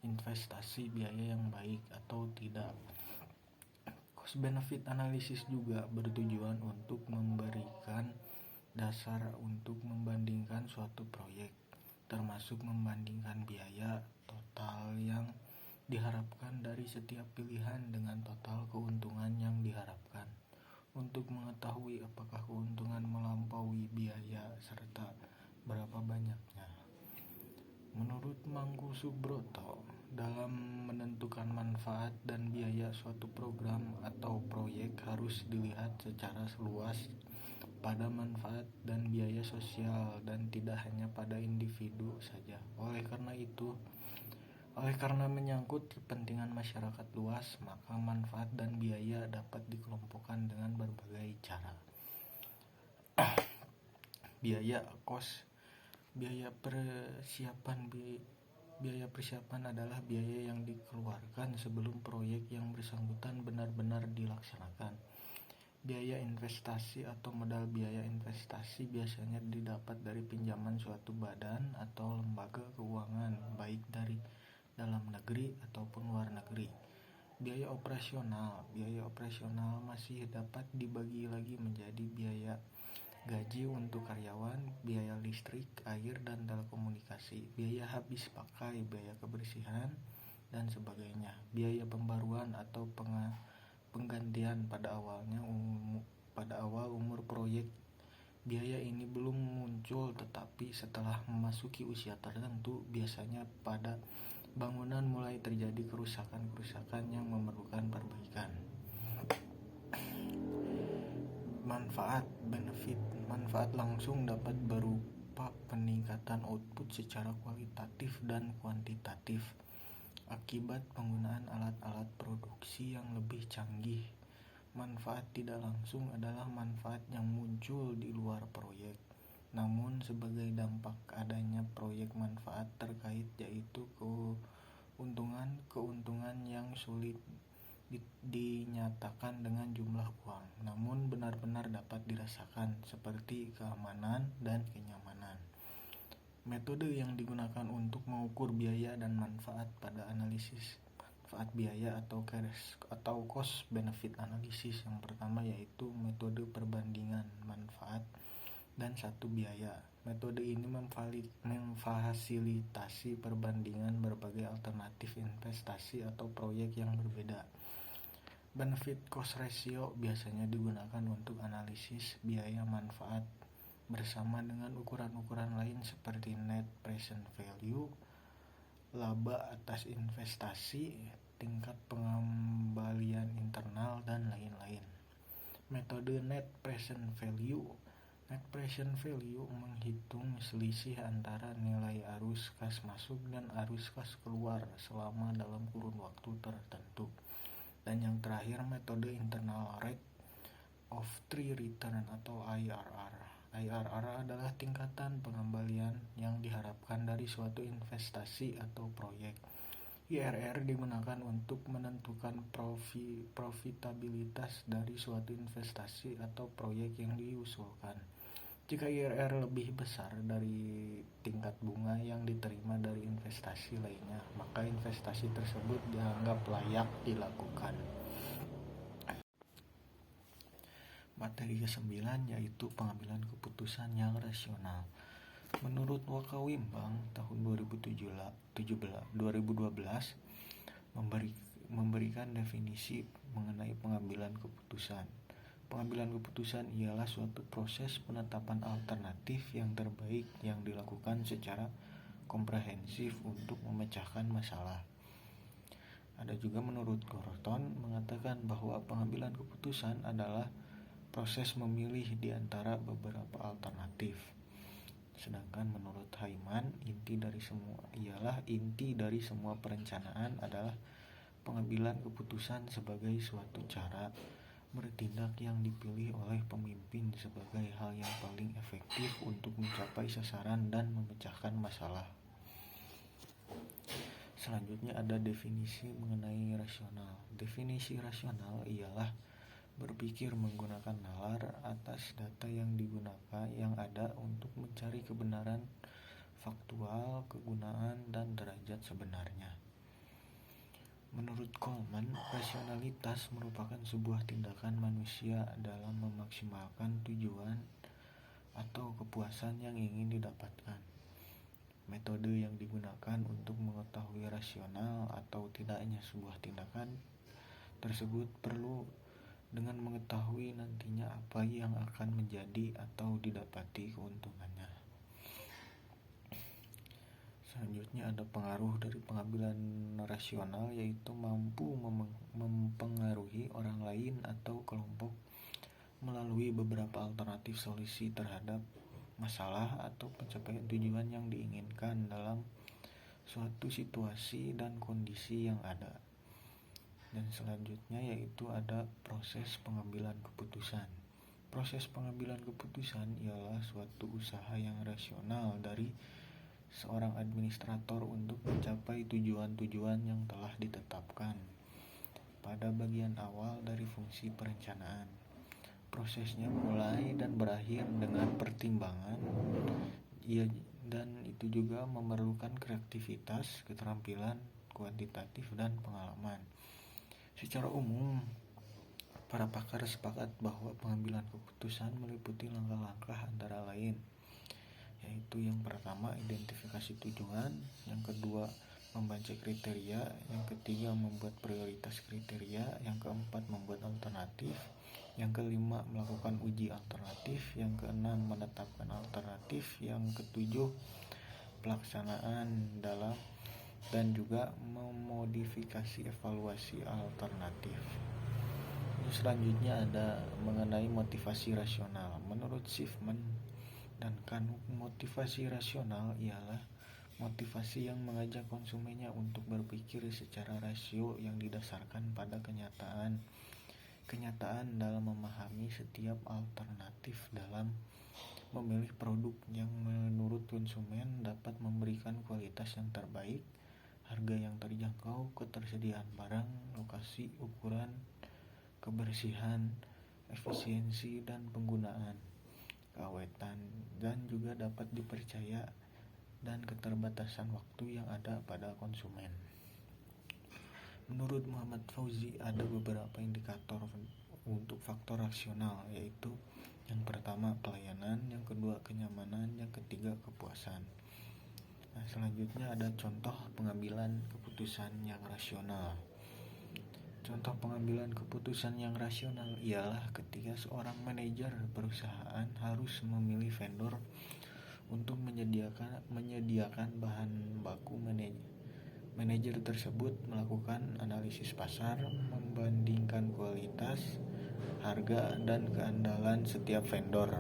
investasi biaya yang baik atau tidak. Cost benefit analysis juga bertujuan untuk memberikan dasar untuk membandingkan suatu proyek, termasuk membandingkan biaya total yang diharapkan dari setiap pilihan dengan total keuntungan yang diharapkan, untuk mengetahui apakah keuntungan melampaui biaya serta berapa banyaknya. Menurut Mangku Subroto, dalam menentukan manfaat dan biaya suatu program atau proyek harus dilihat secara luas pada manfaat dan biaya sosial dan tidak hanya pada individu saja. Oleh karena menyangkut kepentingan masyarakat luas, maka manfaat dan biaya dapat dikelompokkan dengan berbagai cara. Biaya cost. Biaya persiapan adalah biaya yang dikeluarkan sebelum proyek yang bersangkutan benar-benar dilaksanakan. Biaya investasi atau modal. Biaya investasi biasanya didapat dari pinjaman suatu badan atau lembaga keuangan, baik dari dalam negeri ataupun luar negeri. Biaya operasional. Biaya operasional masih dapat dibagi lagi menjadi biaya gaji untuk karyawan, biaya listrik, air, dan telekomunikasi, biaya habis pakai, biaya kebersihan, dan sebagainya. Biaya pembaruan atau penggantian pada awal umur proyek. Biaya ini belum muncul, tetapi setelah memasuki usia tertentu, biasanya pada bangunan mulai terjadi kerusakan yang memerlukan perbaikan. Manfaat benefit. Manfaat langsung dapat berupa peningkatan output secara kualitatif dan kuantitatif akibat penggunaan alat-alat produksi yang lebih canggih. Manfaat tidak langsung adalah manfaat yang muncul di luar proyek, namun sebagai dampak adanya proyek manfaat terkait, yaitu keuntungan yang sulit dinyatakan dengan jumlah uang, namun benar-benar dapat dirasakan, seperti keamanan dan kenyamanan. Metode yang digunakan untuk mengukur biaya dan manfaat pada analisis manfaat biaya atau cost benefit analysis yang pertama yaitu metode perbandingan manfaat dan satu biaya. Metode ini memfasilitasi perbandingan berbagai alternatif investasi atau proyek yang berbeda. Benefit cost ratio biasanya digunakan untuk analisis biaya manfaat bersama dengan ukuran-ukuran lain seperti net present value, laba atas investasi, tingkat pengembalian internal, dan lain-lain. Metode net present value. Net present value menghitung selisih antara nilai arus kas masuk dan arus kas keluar selama dalam kurun waktu tertentu. Dan yang terakhir, metode internal rate of return atau IRR. IRR adalah tingkatan pengembalian yang diharapkan dari suatu investasi atau proyek. IRR digunakan untuk menentukan profitabilitas dari suatu investasi atau proyek yang diusulkan. Jika IRR lebih besar dari tingkat bunga yang diterima dari investasi lainnya, maka investasi tersebut dianggap layak dilakukan. Materi ke-9 yaitu pengambilan keputusan yang rasional. Menurut Wakawimbang tahun 2012, memberikan definisi mengenai pengambilan keputusan. Pengambilan keputusan ialah suatu proses penetapan alternatif yang terbaik yang dilakukan secara komprehensif untuk memecahkan masalah. Ada juga menurut Gorton mengatakan bahwa pengambilan keputusan adalah proses memilih di antara beberapa alternatif. Sedangkan menurut Hyman, inti dari semua perencanaan adalah pengambilan keputusan sebagai suatu cara bertindak yang dipilih oleh pemimpin sebagai hal yang paling efektif untuk mencapai sasaran dan memecahkan masalah. Selanjutnya ada definisi mengenai rasional. Definisi rasional ialah berpikir menggunakan nalar atas data yang ada untuk mencari kebenaran faktual, kegunaan, dan derajat sebenarnya. Menurut Coleman, rasionalitas merupakan sebuah tindakan manusia dalam memaksimalkan tujuan atau kepuasan yang ingin didapatkan. Metode yang digunakan untuk mengetahui rasional atau tidaknya sebuah tindakan tersebut perlu dengan mengetahui nantinya apa yang akan menjadi atau didapati keuntungannya. Selanjutnya ada pengaruh dari pengambilan rasional, yaitu mampu mempengaruhi orang lain atau kelompok melalui beberapa alternatif solusi terhadap masalah atau pencapaian tujuan yang diinginkan dalam suatu situasi dan kondisi yang ada. Dan selanjutnya yaitu ada proses pengambilan keputusan. Proses pengambilan keputusan ialah suatu usaha yang rasional dari seorang administrator untuk mencapai tujuan-tujuan yang telah ditetapkan pada bagian awal dari fungsi perencanaan. Prosesnya mulai dan berakhir dengan pertimbangan, dan itu juga memerlukan kreativitas, keterampilan kuantitatif, dan pengalaman. Secara umum, para pakar sepakat bahwa pengambilan keputusan meliputi langkah-langkah antara lain, yaitu yang pertama identifikasi tujuan, yang kedua membaca kriteria, yang ketiga membuat prioritas kriteria, yang keempat membuat alternatif, yang kelima melakukan uji alternatif, yang keenam menetapkan alternatif, yang ketujuh pelaksanaan dan juga memodifikasi evaluasi alternatif. Selanjutnya ada mengenai motivasi rasional. Menurut Schiffman dan Kanuk, motivasi rasional ialah motivasi yang mengajak konsumennya untuk berpikir secara rasio yang didasarkan pada kenyataan dalam memahami setiap alternatif dalam memilih produk yang menurut konsumen dapat memberikan kualitas yang terbaik, harga yang terjangkau, ketersediaan barang, lokasi, ukuran, kebersihan, efisiensi dan penggunaan, keawetan, dan juga dapat dipercaya, dan keterbatasan waktu yang ada pada konsumen. Menurut Muhammad Fauzi, ada beberapa indikator untuk faktor rasional, yaitu yang pertama pelayanan, yang kedua kenyamanan, yang ketiga kepuasan. Nah, selanjutnya ada contoh pengambilan keputusan yang rasional. Contoh pengambilan keputusan yang rasional ialah ketika seorang manajer perusahaan harus memilih vendor untuk menyediakan bahan baku. Manajer tersebut melakukan analisis pasar, membandingkan kualitas, harga, dan keandalan setiap vendor.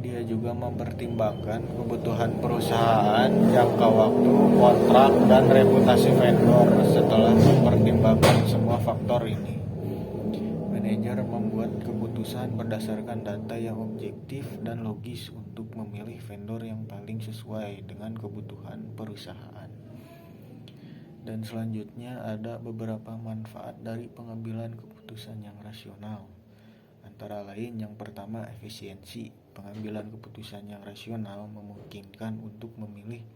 Dia juga mempertimbangkan kebutuhan perusahaan, jangka waktu, kontrak, dan reputasi vendor. Setelah mempertimbangkan semua faktor ini, manajer membuat keputusan berdasarkan data yang objektif dan logis untuk memilih vendor yang paling sesuai dengan kebutuhan perusahaan. Dan selanjutnya ada beberapa manfaat dari pengambilan keputusan yang rasional. Antara lain, yang pertama efisiensi. Pengambilan keputusan yang rasional memungkinkan untuk memilih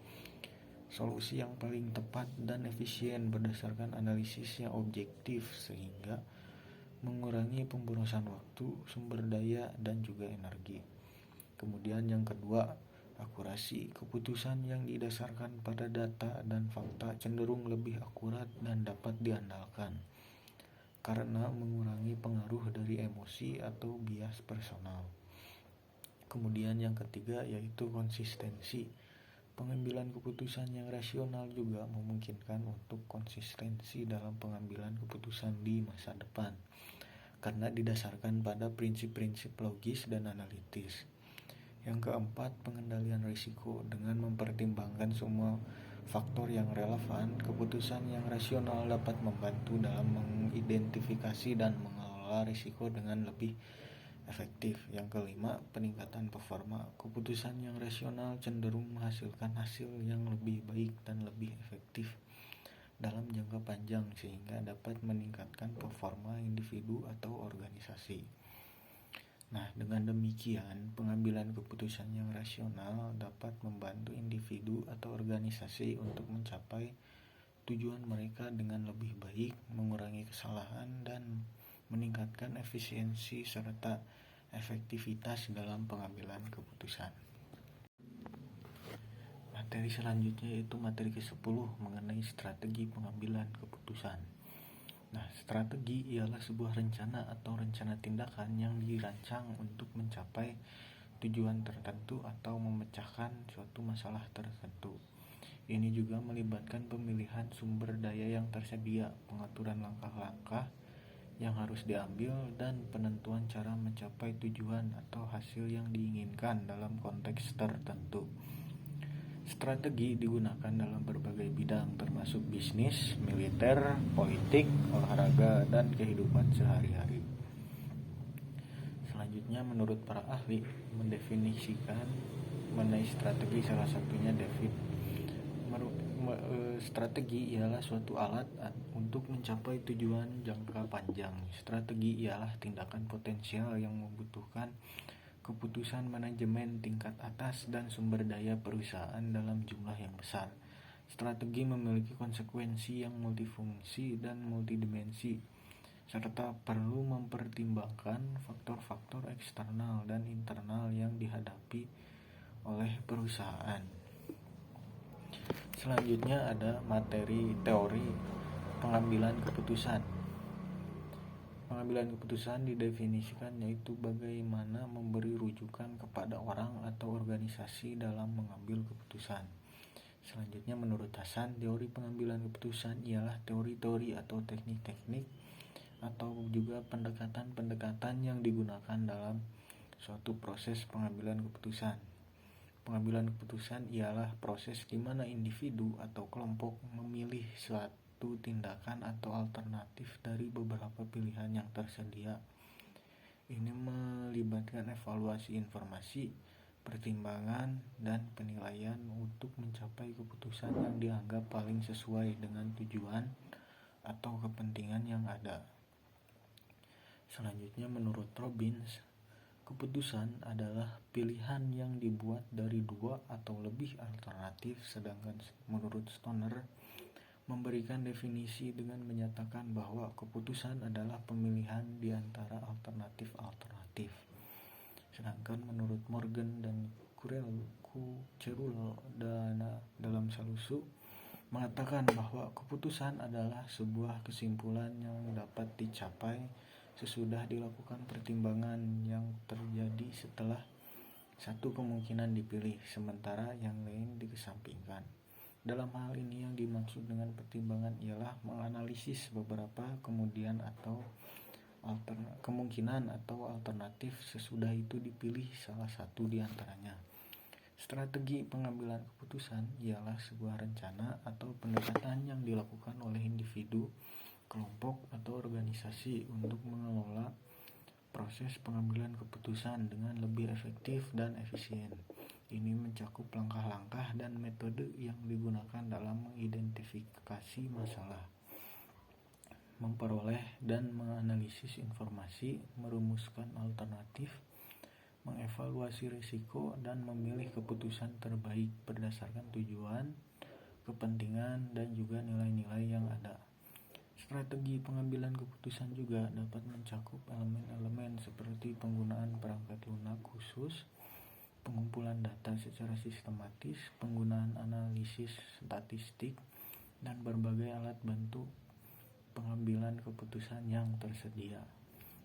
solusi yang paling tepat dan efisien berdasarkan analisis yang objektif, sehingga mengurangi pemborosan waktu, sumber daya, dan juga energi. Kemudian yang kedua, Akurasi keputusan yang didasarkan pada data dan fakta cenderung lebih akurat dan dapat diandalkan karena mengurangi pengaruh dari emosi atau bias personal. Kemudian yang ketiga yaitu konsistensi. Pengambilan keputusan yang rasional juga memungkinkan untuk konsistensi dalam pengambilan keputusan di masa depan karena didasarkan pada prinsip-prinsip logis dan analitis. Yang keempat, pengendalian risiko. Dengan mempertimbangkan semua faktor yang relevan, keputusan yang rasional dapat membantu dalam mengidentifikasi dan mengelola risiko dengan lebih efektif. Yang kelima, peningkatan performa. Keputusan yang rasional cenderung menghasilkan hasil yang lebih baik dan lebih efektif dalam jangka panjang sehingga dapat meningkatkan performa individu atau organisasi. Nah, dengan demikian, pengambilan keputusan yang rasional dapat membantu individu atau organisasi untuk mencapai tujuan mereka dengan lebih baik, mengurangi kesalahan, dan meningkatkan efisiensi serta efektivitas dalam pengambilan keputusan. Materi selanjutnya yaitu materi ke-10 mengenai strategi pengambilan keputusan. Nah, strategi ialah sebuah rencana atau rencana tindakan yang dirancang untuk mencapai tujuan tertentu atau memecahkan suatu masalah tertentu. Ini juga melibatkan pemilihan sumber daya yang tersedia, pengaturan langkah-langkah yang harus diambil, dan penentuan cara mencapai tujuan atau hasil yang diinginkan dalam konteks tertentu. Strategi digunakan dalam berbagai bidang termasuk bisnis, militer, politik, olahraga, dan kehidupan sehari-hari. Selanjutnya menurut para ahli mendefinisikan mengenai strategi, salah satunya David. Strategi ialah suatu alat untuk mencapai tujuan jangka panjang. Strategi ialah tindakan potensial yang membutuhkan keputusan manajemen tingkat atas dan sumber daya perusahaan dalam jumlah yang besar. Strategi memiliki konsekuensi yang multifungsi dan multidimensi, serta perlu mempertimbangkan faktor-faktor eksternal dan internal yang dihadapi oleh perusahaan. Selanjutnya ada materi teori pengambilan keputusan. Pengambilan keputusan didefinisikan yaitu bagaimana memberi rujukan kepada orang atau organisasi dalam mengambil keputusan. Selanjutnya menurut Hasan, teori pengambilan keputusan ialah teori-teori atau teknik-teknik atau juga pendekatan-pendekatan yang digunakan dalam suatu proses pengambilan keputusan. Pengambilan keputusan ialah proses di mana individu atau kelompok memilih suatu tindakan atau alternatif dari beberapa pilihan yang tersedia. Ini melibatkan evaluasi informasi, pertimbangan, dan penilaian untuk mencapai keputusan yang dianggap paling sesuai dengan tujuan atau kepentingan yang ada. Selanjutnya menurut Robbins, keputusan adalah pilihan yang dibuat dari dua atau lebih alternatif, sedangkan menurut Stoner memberikan definisi dengan menyatakan bahwa keputusan adalah pemilihan di antara alternatif-alternatif. Sedangkan menurut Morgan dan Cerullo dalam Salusu mengatakan bahwa keputusan adalah sebuah kesimpulan yang dapat dicapai sesudah dilakukan pertimbangan yang terjadi setelah satu kemungkinan dipilih, sementara yang lain dikesampingkan. Dalam hal ini yang dimaksud dengan pertimbangan ialah menganalisis beberapa kemungkinan atau alternatif sesudah itu dipilih salah satu di antaranya. Strategi pengambilan keputusan ialah sebuah rencana atau pendekatan yang dilakukan oleh individu, kelompok, atau organisasi untuk mengelola proses pengambilan keputusan dengan lebih efektif dan efisien. Ini mencakup langkah-langkah dan metode yang digunakan dalam mengidentifikasi masalah, memperoleh dan menganalisis informasi, merumuskan alternatif, mengevaluasi risiko, dan memilih keputusan terbaik berdasarkan tujuan, kepentingan, dan juga nilai-nilai yang ada. Strategi pengambilan keputusan juga dapat mencakup elemen-elemen seperti penggunaan perangkat lunak khusus, pengumpulan data secara sistematis, penggunaan analisis statistik, dan berbagai alat bantu pengambilan keputusan yang tersedia.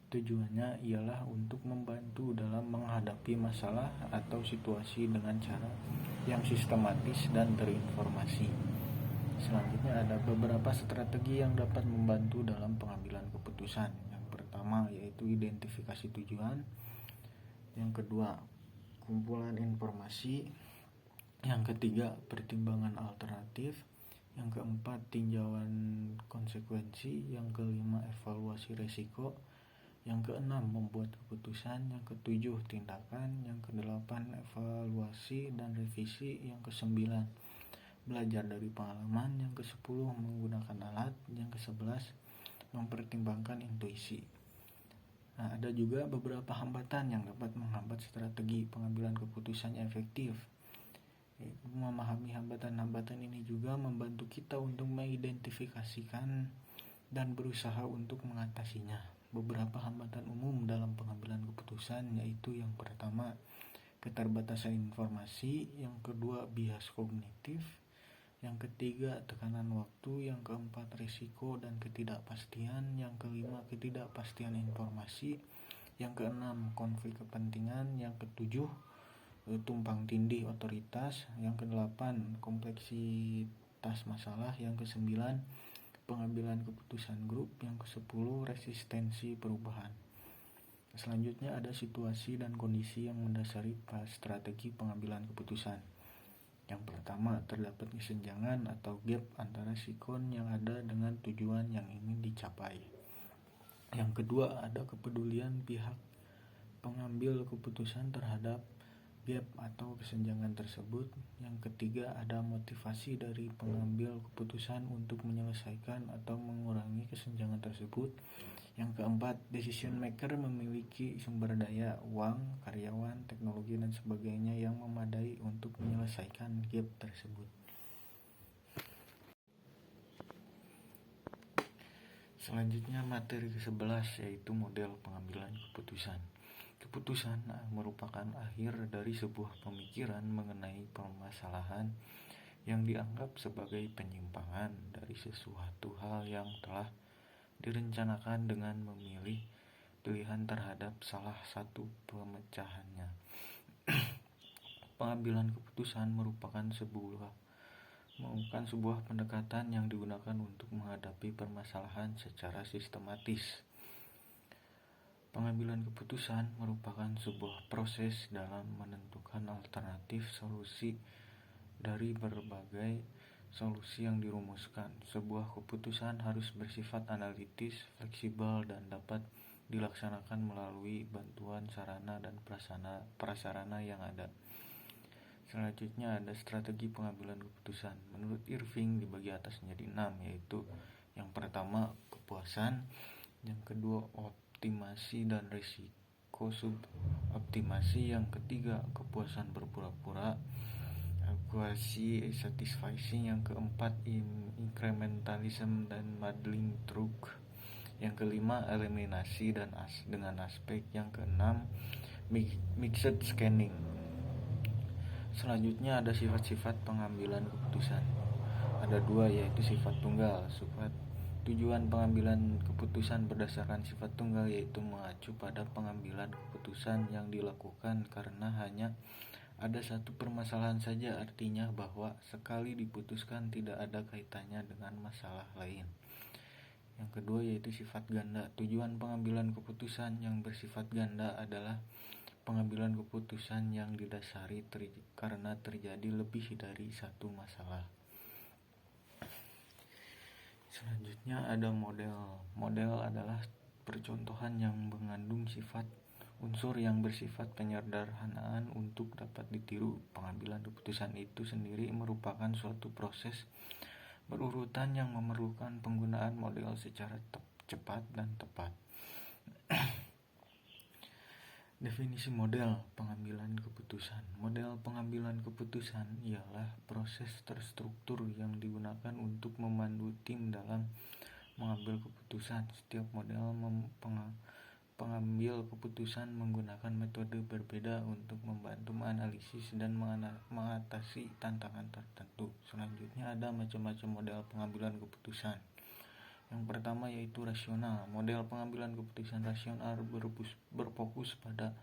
Tujuannya ialah untuk membantu dalam menghadapi masalah atau situasi dengan cara yang sistematis dan terinformasi. Selanjutnya ada beberapa strategi yang dapat membantu dalam pengambilan keputusan. Yang pertama yaitu identifikasi tujuan. Yang kedua, kumpulan informasi. Yang ketiga, pertimbangan alternatif. Yang keempat, tinjauan konsekuensi. Yang kelima, evaluasi resiko. Yang keenam, membuat keputusan. Yang ketujuh, tindakan. Yang kedelapan, evaluasi dan revisi. Yang kesembilan, belajar dari pengalaman. Yang ke-10, menggunakan alat. Yang ke-11, mempertimbangkan intuisi. Nah, ada juga beberapa hambatan yang dapat menghambat strategi pengambilan keputusan yang efektif. Memahami hambatan-hambatan ini juga membantu kita untuk mengidentifikasikan dan berusaha untuk mengatasinya. Beberapa hambatan umum dalam pengambilan keputusan yaitu yang pertama, keterbatasan informasi. Yang kedua, bias kognitif. Yang ketiga, tekanan waktu. Yang keempat, risiko dan ketidakpastian. Yang kelima, ketidakpastian informasi. Yang keenam, konflik kepentingan. Yang ketujuh, tumpang tindih otoritas. Yang kedelapan, kompleksitas masalah. Yang kesembilan, pengambilan keputusan grup. Yang ke-10, resistensi perubahan. Selanjutnya ada situasi dan kondisi yang mendasari strategi pengambilan keputusan. Yang pertama, terdapat kesenjangan atau gap antara sikon yang ada dengan tujuan yang ingin dicapai. Yang kedua, ada kepedulian pihak pengambil keputusan terhadap gap atau kesenjangan tersebut. Yang ketiga, ada motivasi dari pengambil keputusan untuk menyelesaikan atau mengurangi kesenjangan tersebut. Yang keempat, decision maker memiliki sumber daya, uang, karyawan, teknologi, dan sebagainya yang memadai untuk menyelesaikan gap tersebut. Selanjutnya materi ke-11 yaitu model pengambilan keputusan. Keputusan merupakan akhir dari sebuah pemikiran mengenai permasalahan yang dianggap sebagai penyimpangan dari sesuatu hal yang telah direncanakan dengan memilih pilihan terhadap salah satu pemecahannya. Pengambilan keputusan merupakan sebuah pendekatan yang digunakan untuk menghadapi permasalahan secara sistematis. Pengambilan keputusan merupakan sebuah proses dalam menentukan alternatif solusi dari berbagai solusi yang dirumuskan. Sebuah keputusan harus bersifat analitis, fleksibel, dan dapat dilaksanakan melalui bantuan sarana dan prasarana yang ada. Selanjutnya ada strategi pengambilan keputusan. Menurut Irving dibagi atas menjadi 6, yaitu yang pertama kepuasan, yang kedua optimasi dan risiko suboptimasi, yang ketiga kepuasan berpura-pura, quasi satisficing, yang keempat incrementalism dan muddling truth, yang kelima eliminasi dan dengan aspek, yang keenam mixed scanning. Selanjutnya ada sifat-sifat pengambilan keputusan. Ada 2, yaitu sifat tunggal. Sifat tujuan pengambilan keputusan berdasarkan sifat tunggal yaitu mengacu pada pengambilan keputusan yang dilakukan karena hanya ada satu permasalahan saja, artinya bahwa sekali diputuskan tidak ada kaitannya dengan masalah lain. Yang kedua yaitu sifat ganda. Tujuan pengambilan keputusan yang bersifat ganda adalah pengambilan keputusan yang didasari karena terjadi lebih dari satu masalah. Selanjutnya ada model. Model adalah percontohan yang mengandung sifat unsur yang bersifat penyederhanaan untuk dapat ditiru. Pengambilan keputusan itu sendiri merupakan suatu proses berurutan yang memerlukan penggunaan model secara cepat dan tepat. Definisi model pengambilan keputusan. Model pengambilan keputusan ialah proses terstruktur yang digunakan untuk memandu tim dalam mengambil keputusan. Setiap model pengambil keputusan menggunakan metode berbeda berbeda untuk membantu menganalisis dan mengatasi tantangan tertentu. Selanjutnya ada macam-macam model pengambilan keputusan. Yang pertama yaitu rasional. Model pengambilan keputusan rasional berfokus pada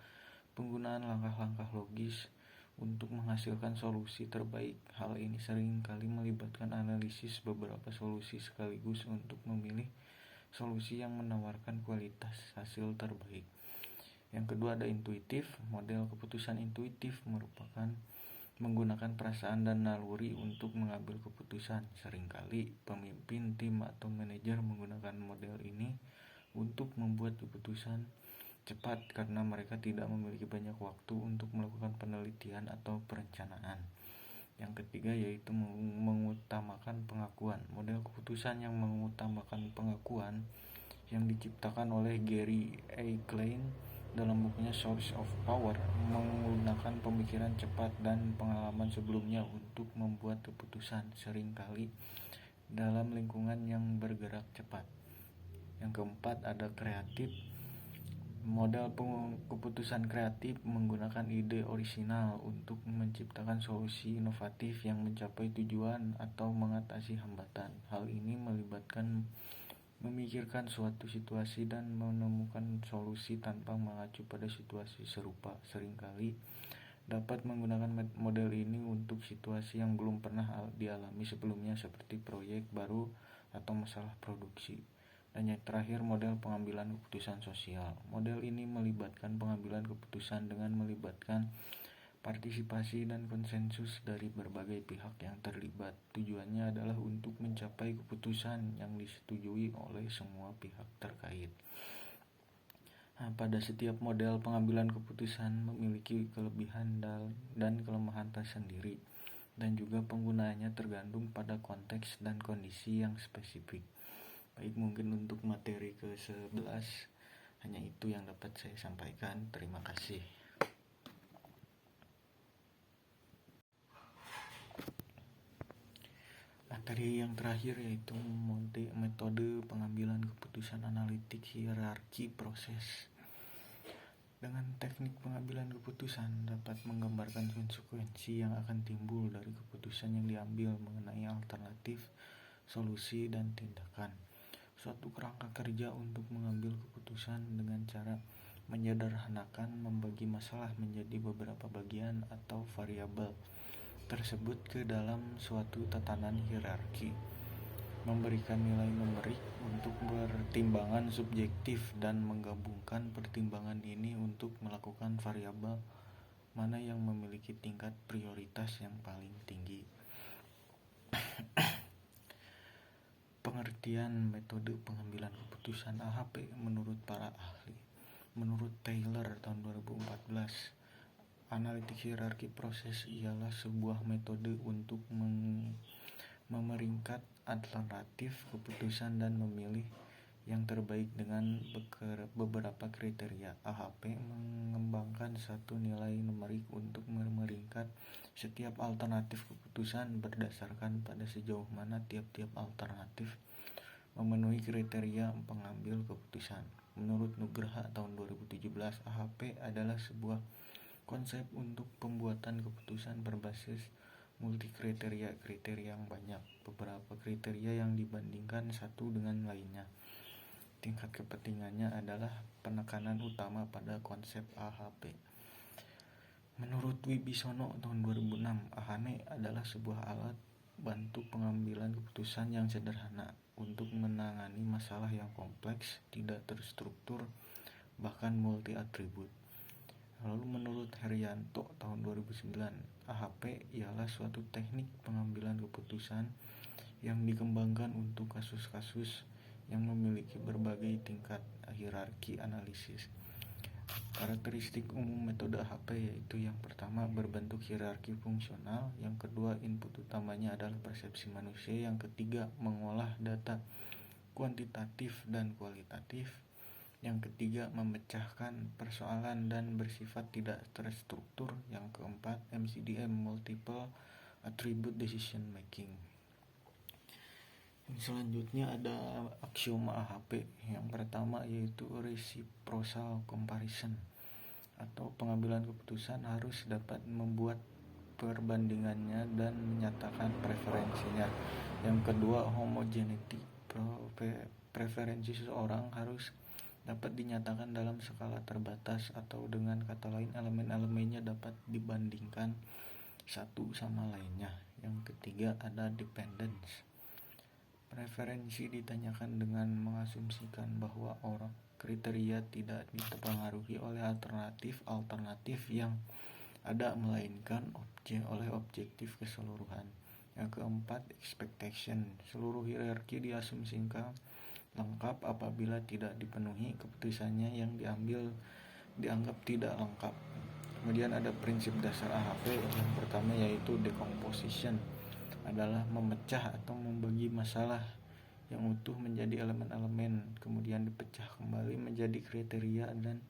penggunaan langkah-langkah logis untuk menghasilkan solusi terbaik. Hal ini sering kali melibatkan analisis beberapa solusi sekaligus untuk memilih solusi yang menawarkan kualitas hasil terbaik. Yang kedua ada intuitif. Model keputusan intuitif merupakan menggunakan perasaan dan naluri untuk mengambil keputusan. Seringkali pemimpin tim atau manajer menggunakan model ini untuk membuat keputusan cepat karena mereka tidak memiliki banyak waktu untuk melakukan penelitian atau perencanaan. Yang ketiga yaitu mengutamakan pengakuan. Model keputusan yang mengutamakan pengakuan yang diciptakan oleh Gary A. Klein dalam bukunya Source of Power menggunakan pemikiran cepat dan pengalaman sebelumnya untuk membuat keputusan, seringkali dalam lingkungan yang bergerak cepat. Yang keempat ada kreatif. Model keputusan kreatif menggunakan ide orisinal untuk menciptakan solusi inovatif yang mencapai tujuan atau mengatasi hambatan. Hal ini melibatkan memikirkan suatu situasi dan menemukan solusi tanpa mengacu pada situasi serupa. Seringkali dapat menggunakan model ini untuk situasi yang belum pernah dialami sebelumnya seperti proyek baru atau masalah produksi. Dan yang terakhir model pengambilan keputusan sosial. Model ini melibatkan pengambilan keputusan dengan melibatkan partisipasi dan konsensus dari berbagai pihak yang terlibat. Tujuannya adalah untuk mencapai keputusan yang disetujui oleh semua pihak terkait. Pada setiap model pengambilan keputusan memiliki kelebihan dan kelemahan tersendiri, dan juga penggunaannya tergantung pada konteks dan kondisi yang spesifik. Baik, mungkin untuk materi ke-11 hanya itu yang dapat saya sampaikan. Terima kasih. Materi yang terakhir yaitu metode pengambilan keputusan analitik hierarki proses. Dengan teknik pengambilan keputusan dapat menggambarkan konsekuensi yang akan timbul dari keputusan yang diambil mengenai alternatif, solusi, dan tindakan. Suatu kerangka kerja untuk mengambil keputusan dengan cara menyederhanakan membagi masalah menjadi beberapa bagian atau variabel tersebut ke dalam suatu tatanan hierarki, memberikan nilai numerik untuk pertimbangan subjektif dan menggabungkan pertimbangan ini untuk melakukan variabel mana yang memiliki tingkat prioritas yang paling tinggi. Pengertian metode pengambilan keputusan AHP menurut para ahli. Menurut Taylor tahun 2014, analitik hierarki proses ialah sebuah metode untuk memeringkat alternatif keputusan dan memilih yang terbaik dengan beberapa kriteria. AHP mengembangkan satu nilai numerik untuk memeringkat setiap alternatif keputusan berdasarkan pada sejauh mana tiap-tiap alternatif memenuhi kriteria pengambil keputusan. Menurut Nugraha tahun 2017, AHP adalah sebuah konsep untuk pembuatan keputusan berbasis multikriteria yang banyak, beberapa kriteria yang dibandingkan satu dengan lainnya. Tingkat kepentingannya adalah penekanan utama pada konsep AHP. Menurut Wibisono tahun 2006, AHP adalah sebuah alat bantu pengambilan keputusan yang sederhana untuk menangani masalah yang kompleks, tidak terstruktur, bahkan multi atribut. Lalu menurut Herianto tahun 2009, AHP ialah suatu teknik pengambilan keputusan yang dikembangkan untuk kasus-kasus yang memiliki berbagai tingkat hierarki analisis. Karakteristik umum metode AHP yaitu yang pertama berbentuk hierarki fungsional, yang kedua input utamanya adalah persepsi manusia, yang ketiga mengolah data kuantitatif dan kualitatif, yang ketiga memecahkan persoalan dan bersifat tidak terstruktur, yang keempat MCDM multiple attribute decision making. Selanjutnya ada aksioma AHP. Yang pertama yaitu reciprocal comparison. atau pengambilan keputusan harus dapat membuat perbandingannya dan menyatakan preferensinya. Yang kedua, homogeneity. Preferensi seseorang harus dapat dinyatakan dalam skala terbatas, atau dengan kata lain elemen-elemennya dapat dibandingkan satu sama lainnya. Yang ketiga ada dependence. Preferensi ditanyakan dengan mengasumsikan bahwa orang kriteria tidak dipengaruhi oleh alternatif yang ada, melainkan oleh objektif keseluruhan. Yang keempat, expectation. Seluruh hierarki diasumsikan lengkap apabila tidak dipenuhi, keputusannya yang dianggap tidak lengkap. Kemudian ada prinsip dasar AHP. Yang pertama yaitu decomposition, adalah memecah atau membagi masalah yang utuh menjadi elemen-elemen, kemudian dipecah kembali menjadi kriteria dan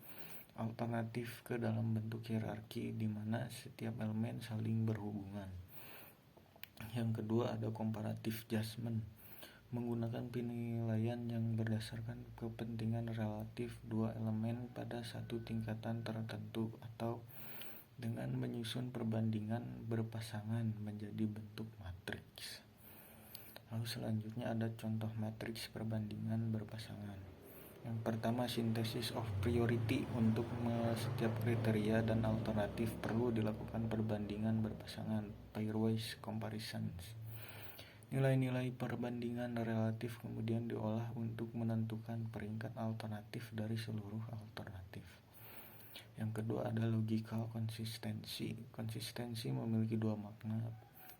alternatif ke dalam bentuk hierarki di mana setiap elemen saling berhubungan. Yang kedua ada comparative judgment, menggunakan penilaian yang berdasarkan kepentingan relatif dua elemen pada satu tingkatan tertentu, atau dengan menyusun perbandingan berpasangan menjadi bentuk matriks. Lalu selanjutnya ada contoh matriks perbandingan berpasangan. Yang pertama, synthesis of priority. Untuk setiap kriteria dan alternatif perlu dilakukan perbandingan berpasangan, pairwise comparisons. Nilai-nilai perbandingan relatif kemudian diolah untuk menentukan peringkat alternatif dari seluruh alternatif. Yang kedua ada logical consistency. Konsistensi memiliki dua makna.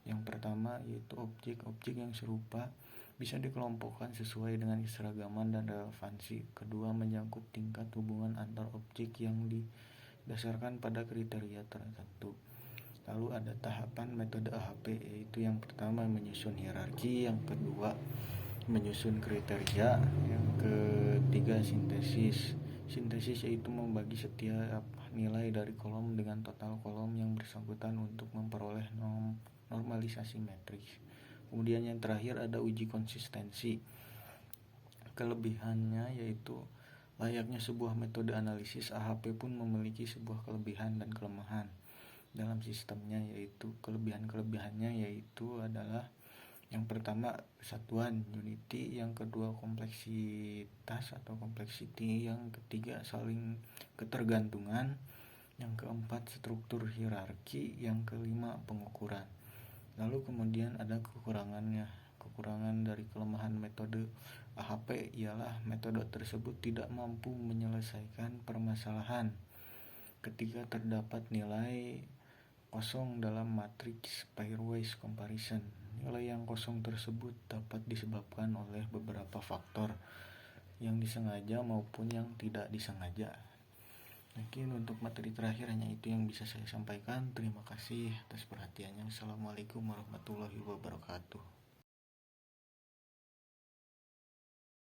Yang pertama yaitu objek-objek yang serupa bisa dikelompokkan sesuai dengan keseragaman dan relevansi. Kedua, menyangkut tingkat hubungan antar objek yang didasarkan pada kriteria tertentu. Lalu ada tahapan metode AHP, yaitu yang pertama menyusun hierarki, yang kedua menyusun kriteria, yang ketiga sintesis. Sintesis yaitu membagi setiap nilai dari kolom dengan total kolom yang bersangkutan untuk memperoleh normalisasi matriks. Kemudian yang terakhir ada uji konsistensi. Kelebihannya yaitu layaknya sebuah metode analisis, AHP pun memiliki sebuah kelebihan dan kelemahan dalam sistemnya, yaitu kelebihannya yaitu adalah yang pertama kesatuan unity, yang kedua kompleksitas atau complexity, yang ketiga saling ketergantungan, yang keempat struktur hierarki, yang kelima pengukuran. Lalu kemudian ada kekurangannya. Kekurangan dari kelemahan metode AHP ialah metode tersebut tidak mampu menyelesaikan permasalahan ketika terdapat nilai kosong dalam matriks pairwise comparison. Nilai yang kosong tersebut dapat disebabkan oleh beberapa faktor yang disengaja maupun yang tidak disengaja. Mungkin untuk materi terakhir hanya itu yang bisa saya sampaikan. Terima kasih atas perhatiannya. Assalamualaikum warahmatullahi wabarakatuh.